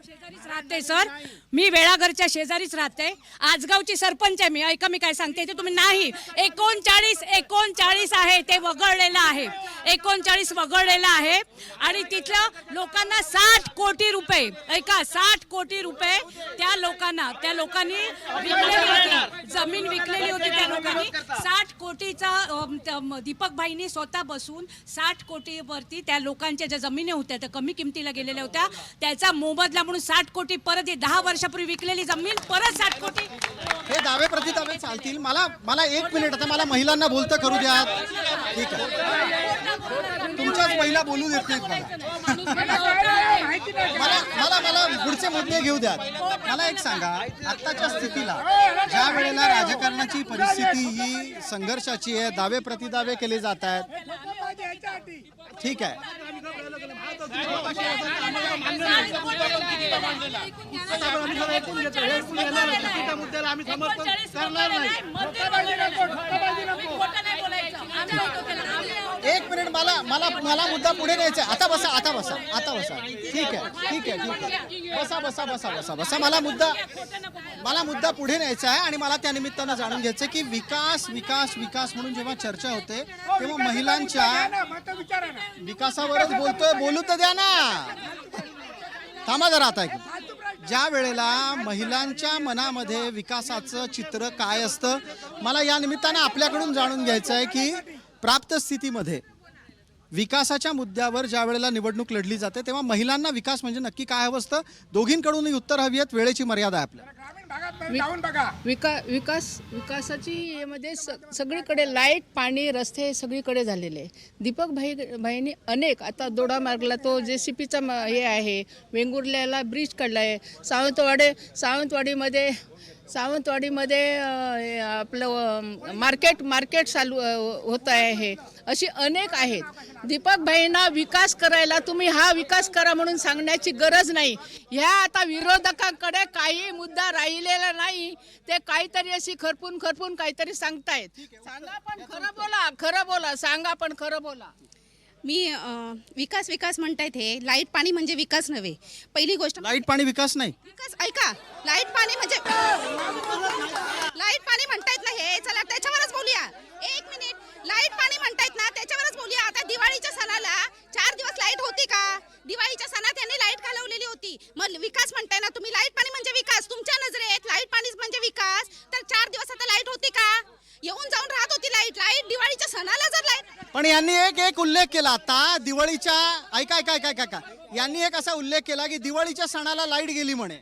राहते सर, मी वेळाघरच्या शेजारीच राहते. आजगावची सरपंच आहे मी. ऐका मी काय सांगते ते तुम्ही नाही. 39 आहे ते वगळलेलं आहे. 39 वगळलेलं आहे आणि तिथल्या लोकांना 60 कोटी रुपये, ऐका 60 कोटी रुपये त्या लोकांनी विकलेली होती, जमीन विकलेली होती त्या लोकांनी. 60 कोटीचा दीपक भाईंनी स्वतः बसून 60 कोटीवरती त्या लोकांच्या ज्या जमिनी होत्या त्या कमी किमतीला गेलेल्या होत्या त्याचा मोबदला म्हणून 60 कोटी परत 10 वर्षापूर्वी विकलेली जमीन परत 60 कोटी. हे दावे प्रतिदावे चालतील. मला 1 मिनिट, आता मला महिलांना बोलतं करू द्या. ठीक आहे, तुमच्याच महिला बोलू देत नाहीत मला पुढचे मुद्दे घेऊ द्या. मला एक सांगा, आत्ताच्या स्थितीला ज्या वेळेला राजकारणाची परिस्थिती ही संघर्षाची आहे, दावे प्रतिदावे केले जात आहेत, ठीक आहे. एक मिनिट, मला मुद्दा पुढे न्यायचा आहे. आता बसा. ठीक आहे. बसा. मला मुद्दा पुढे न्यायचा आहे आणि मला त्या निमित्तानं जाणून घ्यायचं की विकास म्हणून जेव्हा चर्चा होते तेव्हा महिलांच्या विकासावरच बोलतोय. बोलू तर द्या ना. थांबा जरा. आता ज्या वेळेला महिलांच्या मनामध्ये विकासाचं चित्र काय असतं, मला या निमित्तानं आपल्याकडून जाणून घ्यायचं आहे की प्राप्त स्थितीमध्ये विकासाच्या मुद्द्यावर ज्या वेळेला निवडणूक लढली जाते तेव्हा महिलांना विकास म्हणजे नक्की काय हवं असतं. दोघींकडूनही उत्तर हवी आहेत. वेळेची मर्यादा आहे आपल्याला. विकासाची मध्ये सगळीकडे लाईट, पाणी, रस्ते सगळीकडे झालेले आहे. दीपक भाईंनी अनेक, आता दोडामार्गला तो JCPचा हे आहे, वेंगुर्ल्याला ब्रिज काढला आहे, सावंतवाडीमध्ये आपलं मार्केट चालू होत आहे. अशी अनेक आहेत. दीपक भाईंना विकास करायला तुम्ही हा विकास करा म्हणून सांगण्याची गरज नाही. ह्या आता विरोधकांकडे काही मुद्दा राहिलेला नाही. ते काहीतरी अशी खरपून काहीतरी सांगतायत. सांगा पण खरं बोला. सांगा पण खरं बोला. मी विकास म्हणतायत. हे लाईट पाणी म्हणजे विकास नव्हे. पहिली गोष्ट, लाईट पाणी विकास नाही. विकास ऐका, लाईट पाणी म्हणतायत ना हे. चला त्याच्यावरच बोलूया. 1 मिनिट. लाईट पाणी म्हणतायत ना त्याच्यावरच बोलूया. आता दिवाळीच्या सणाला 4 दिवस लाईट होती का? दिवाळीच्या सणात त्यांनी लाईट घालवलेली होती. मग विकास म्हणताय ना तुम्ही. लाईट पाणी म्हणजे विकास. तुमच्या नजरेत लाईट पाणी म्हणजे विकास, तर 4 दिवस आता लाईट होती का? येऊन जाऊन राहत होती लाईट. दिवाळीच्या सणाला जर लाईट. पण यांनी एक उल्लेख केला आता दिवाळीच्या, ऐका, यांनी एक असा उल्लेख केला की दिवाळीच्या सणाला लाईट गेली म्हणे.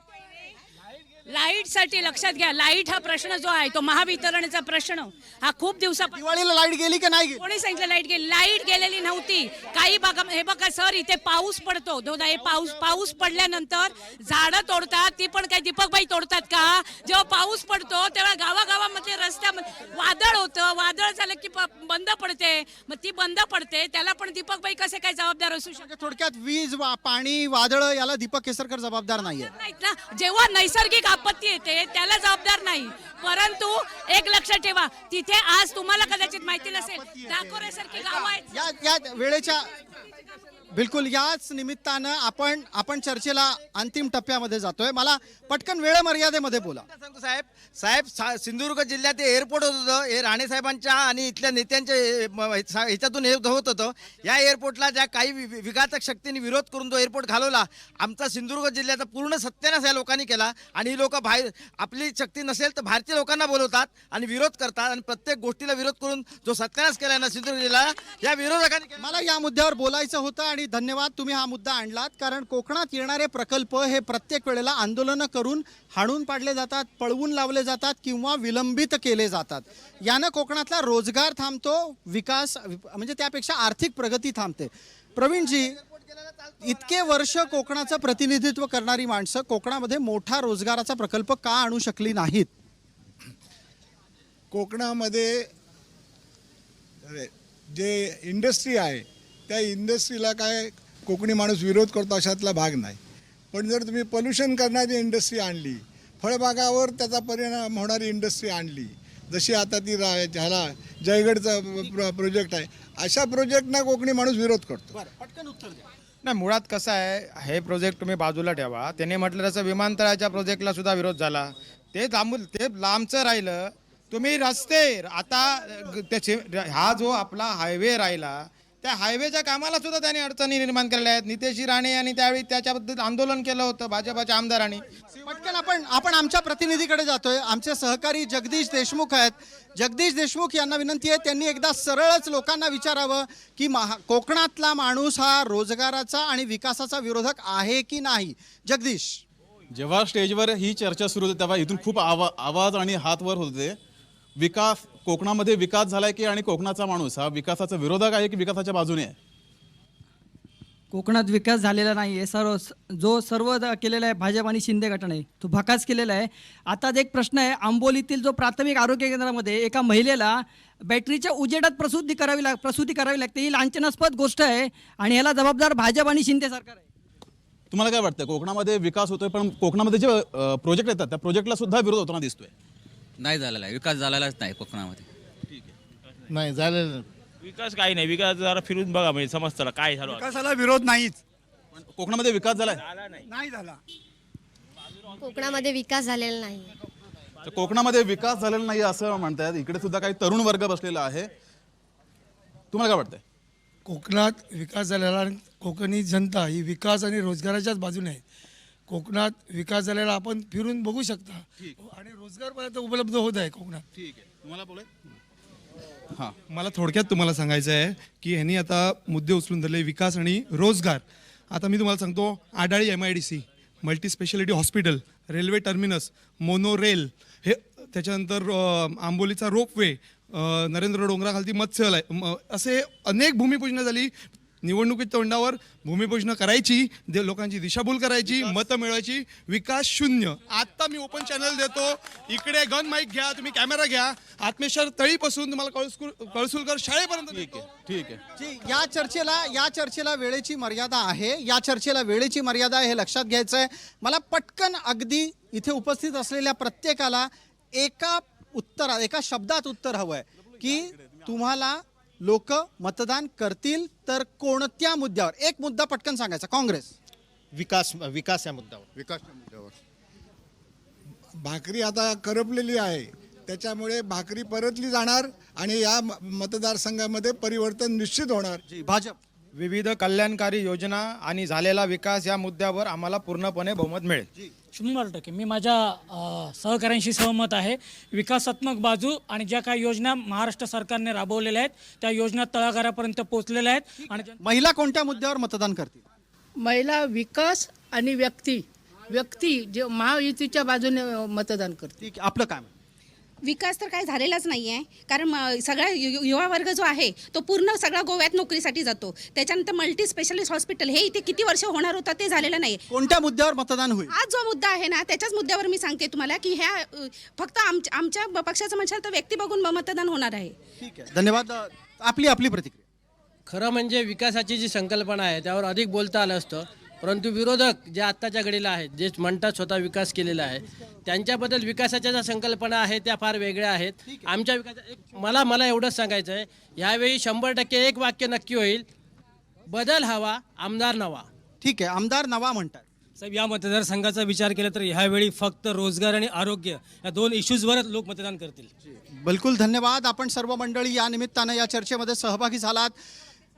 लाईटसाठी लक्षात घ्या, लाईट हा प्रश्न जो आहे तो महावितरणचा प्रश्न हा खूप दिवसापासून. दिवाळीला लाईट गेली की नाही? कोणी सांगितलं लाईट गेली? लाईट गेलेली नव्हती. काही भागा, हे बघा सर, इथे पाऊस पडतो. हे पाऊस पडल्यानंतर झाडं तोडतात. ती पण काही दीपकबाई तोडतात का? जेव्हा पाऊस पडतो तेव्हा गावागावामध्ये रस्त्यामध्ये वादळ होतं. वादळ झालं की बंद पडते. मग ती बंद पडते त्याला पण दीपकबाई कसे काय जबाबदार असू शकतात? थोडक्यात वीज, पाणी, वादळ याला दीपक केसरकर जबाबदार नाहीये. नाहीत ना. जेव्हा नैसर्गिक आपत्ती येते त्याला जबाबदार नाही. परंतु एक लक्षात ठेवा, तिथे आज तुम्हाला कदाचित माहिती नसेल, दाखोरेसारखी गावं आहेत. या वेळेच्या बिलकुल याच निमित्तानं आपण चर्चेला अंतिम टप्प्यामध्ये जातोय. मला पटकन वेळ मर्यादेमध्ये बोला. सांगतो साहेब सिंधुदुर्ग जिल्ह्यात एअरपोर्ट होतं हे राणे साहेबांच्या आणि इथल्या नेत्यांच्या ह्याच्यातून हे होत होतं. या एअरपोर्टला ज्या काही विघातक शक्तींनी विरोध करून तो एअरपोर्ट घालवला. आमचा सिंधुदुर्ग जिल्ह्याचा पूर्ण सत्यानाश या लोकांनी केला आणि ही लोक बाहेर आपली शक्ती नसेल तर भारतीय लोकांना बोलवतात आणि विरोध करतात आणि प्रत्येक गोष्टीला विरोध करून जो सत्यानाश केला ना सिंधुदुर्ग जिल्हा या विरोधकांनी केला. मला या मुद्द्यावर बोलायचं होतं आणि धन्यवाद तुम्ही हा मुद्दा आणलात. कारण कोकणात येणारे प्रकल्प हे प्रत्येक वेळेला आंदोलनं करून हाणून पाडले जातात, पळवून लावले जातात किंवा विलंबित केले जातात. यानं कोकणातला रोजगार थांबतो, विकास म्हणजे त्यापेक्षा आर्थिक प्रगती थांबते. प्रवीणजी, इतके वर्ष कोकणाचं प्रतिनिधित्व करणारी माणसं कोकणामध्ये मोठा रोजगाराचा प्रकल्प का आणू शकली नाहीत? कोकणामध्ये जे इंडस्ट्री आहे त्या इंडस्ट्रीला काय कोकणी माणूस विरोध करतो अशातला भाग नाही. पण जर तुम्ही पोल्युशन करणारी इंडस्ट्री आणली, फळबागावर त्याचा परिणाम होणारी इंडस्ट्री आणली, जशी आता ती ह्याला जयगडचा प्रोजेक्ट आहे, अशा प्रोजेक्टना कोकणी माणूस विरोध करतो. पटकन उत्तर द्या. नाही, मुळात कसं आहे, हे प्रोजेक्ट तुम्ही बाजूला ठेवा. त्याने म्हटलं तसं विमानतळाच्या प्रोजेक्टला सुद्धा विरोध झाला. ते लांबचं राहिलं. तुम्ही रस्ते आता त्याचे हा जो आपला हायवे राहिला त्या हायवेच्या कामाला सुद्धा त्यांनी अडचणी निर्माण केलेल्या आहेत. नितेश राणे यांनी त्यावेळी त्याच्याबद्दल आंदोलन केलं होतं भाजपाच्या आमदारांनी. पटकन आपण आमच्या प्रतिनिधीकडे जातोय. आमचे सहकारी जगदीश देशमुख आहेत. जगदीश देशमुख यांना विनंती आहे त्यांनी एकदा सरळच लोकांना विचारावं की कोकणातला माणूस हा रोजगाराचा आणि विकासाचा विरोधक आहे की नाही. जगदीश, जेव्हा स्टेजवर ही चर्चा सुरू होती तेव्हा इथून खूप आवाज आणि हात वर होते. विकास कोकणामध्ये विकास झालाय की आणि कोकणाचा माणूस हा विकासाचा विरोधक आहे की विकासाच्या बाजूने आहे? कोकणात विकास झालेला नाही आहे. सर्व केलेला आहे भाजप आणि शिंदे गटाने तो भकास केलेला आहे. आता एक प्रश्न आहे, आंबोलीतील जो प्राथमिक आरोग्य केंद्रामध्ये एका महिलेला बॅटरीच्या उजेडात प्रसूती करावी लागते. ही लांछनास्पद गोष्ट आहे आणि ह्याला जबाबदार भाजप आणि शिंदे सरकार आहे. तुम्हाला काय वाटतं कोकणामध्ये विकास होतोय पण कोकणामध्ये जे प्रोजेक्ट येतात त्या प्रोजेक्टला सुद्धा विरोध होताना दिसतोय? नाही झालेला आहे, विकास झालेलाच नाही कोकणामध्ये. नाही झालेलं. विकास काही नाही. विकास जरा फिरून बघा म्हणजे समजतं काय झालं. विकासाला विरोध नाहीच. कोकणामध्ये विकास झालाय? नाही झाला. कोकणामध्ये विकास झालेला नाही. तर कोकणामध्ये विकास झालेला नाही असं म्हणतात. इकडे सुद्धा काही तरुण वर्ग बसलेला आहे. तुम्हाला काय वाटतंय? कोकणात विकास झालेला आणि कोकणी जनता ही विकास आणि रोजगाराच्याच बाजूने आहे. कोकणात विकास झालेला आपण फिरून बघू शकता आणि रोजगार पण आता उपलब्ध होत आहे कोकणात. ठीक आहे, तुम्हाला बोलाय. हां, मला थोडक्यात तुम्हाला सांगायचं आहे की ह्यांनी आता मुद्दे उचलून धरले विकास आणि रोजगार. आता मी तुम्हाला सांगतो, Adali MIDC, multi speciality hospital, railway terminus, monorail, हे त्याच्यानंतर आंबोलीचा रोपवे, नरेंद्र डोंगराखालती मत्स्यालय, असे अनेक भूमिपूजनं झाली. निवडणुकीच्या तोंडावर भूमिपूजनं करायची, लोकांची दिशाभूल करायची, मतं मिळवायची, विकास शून्य. आता मी ओपन चॅनल देतो, इकडे गन माईक घ्या, तुम्ही कॅमेरा घ्या, आत्मेश्वर तळीपासून तुम्हाला कळसुलकर शाळेपर्यंत. ठीक आहे. या चर्चेला वेळेची मर्यादा आहे. या चर्चेला वेळेची मर्यादा आहे हे लक्षात घ्यायचं आहे. मला पटकन अगदी इथे उपस्थित असलेल्या प्रत्येकाला एका शब्दात उत्तर हवंय की तुम्हाला लोक मतदान करतील तर कोणत्या मुद्द्यावर? एक मुद्दा पटकन सांगायचा. काँग्रेस. विकास या मुद्द्यावर. भाकरी आता करपलेली आहे, त्याच्यामुळे भाकरी परतली जाणार आणि या मतदारसंघामध्ये परिवर्तन निश्चित होणार. भाजप. विविध कल्याणकारी योजना आणि झालेला विकास या मुद्द्यावर आम्हाला पूर्णपणे बहुमत मिळेल. 100% मी माझ्या सहकाऱ्यांशी सहमत आहे. विकासात्मक बाजू आणि ज्या काही योजना महाराष्ट्र सरकारने राबवलेल्या आहेत त्या योजना तळागाळापर्यंत पोहोचलेल्या आहेत. आणि महिला कोणत्या मुद्द्यावर मतदान करतील? महिला विकास आणि व्यक्ती जे महायुतीच्या बाजूने मतदान करते. आपलं काय? विकास तर काय झालेलाच नाही आहे. कारण सगळा युवा वर्ग जो आहे तो पूर्ण सगळा गोव्यात नोकरीसाठी जातो. त्याच्यानंतर मल्टी स्पेशालिस्ट हॉस्पिटल हे इथे किती वर्ष होणार होतं ते झालेलं नाही. कोणत्या मुद्द्यावर मतदान होईल? आज जो मुद्दा आहे ना त्याच्याच मुद्द्यावर मी सांगते तुम्हाला की ह्या फक्त आमच्या पक्षाचं म्हणशाल तर व्यक्ती बघून मतदान होणार आहे. ठीक आहे, धन्यवाद. आपली प्रतिक्रिया. खरं म्हणजे विकासाची जी संकल्पना आहे त्यावर अधिक बोलता आलं असतं, परंतु विरोधक जे आत्ताच्या घडीला आहेत, जे म्हणतात स्वतः विकास केलेला आहे, त्यांच्याबद्दल विकासाच्या ज्या संकल्पना आहेत त्या फार वेगळ्या आहेत. आमच्या मला एवढंच सांगायचं आहे, यावेळी 100% एक वाक्य नक्की होईल, बदल हवा, आमदार नवा. ठीक आहे, आमदार नवा म्हणतात. साहेब, या मतदारसंघाचा विचार केला तर ह्यावेळी फक्त रोजगार आणि आरोग्य या 2 इश्यूजवरच लोक मतदान करतील. बिलकुल धन्यवाद. आपण सर्व मंडळी या निमित्तानं या चर्चेमध्ये सहभागी झालात.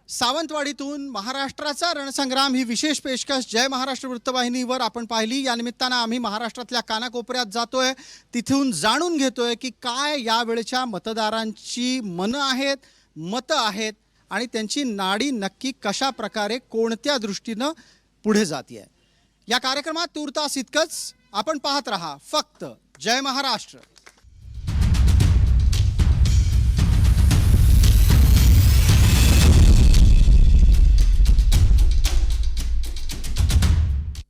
सावंतवाडीतून महाराष्ट्राचा रणसंग्राम ही विशेष पेशकश जय महाराष्ट्र वृत्तवाहिनीवर आपण पाहिली. या निमित्तानं आम्ही महाराष्ट्रातल्या कानाकोपऱ्यात जातोय, तिथून जाणून घेतोय की काय यावेळच्या मतदारांची मनं आहेत, मतं आहेत आणि त्यांची नाडी नक्की कशा प्रकारे कोणत्या दृष्टीनं पुढे जाते. या कार्यक्रमात तूर्तास इतकंच. आपण पाहत रहा फक्त जय महाराष्ट्र.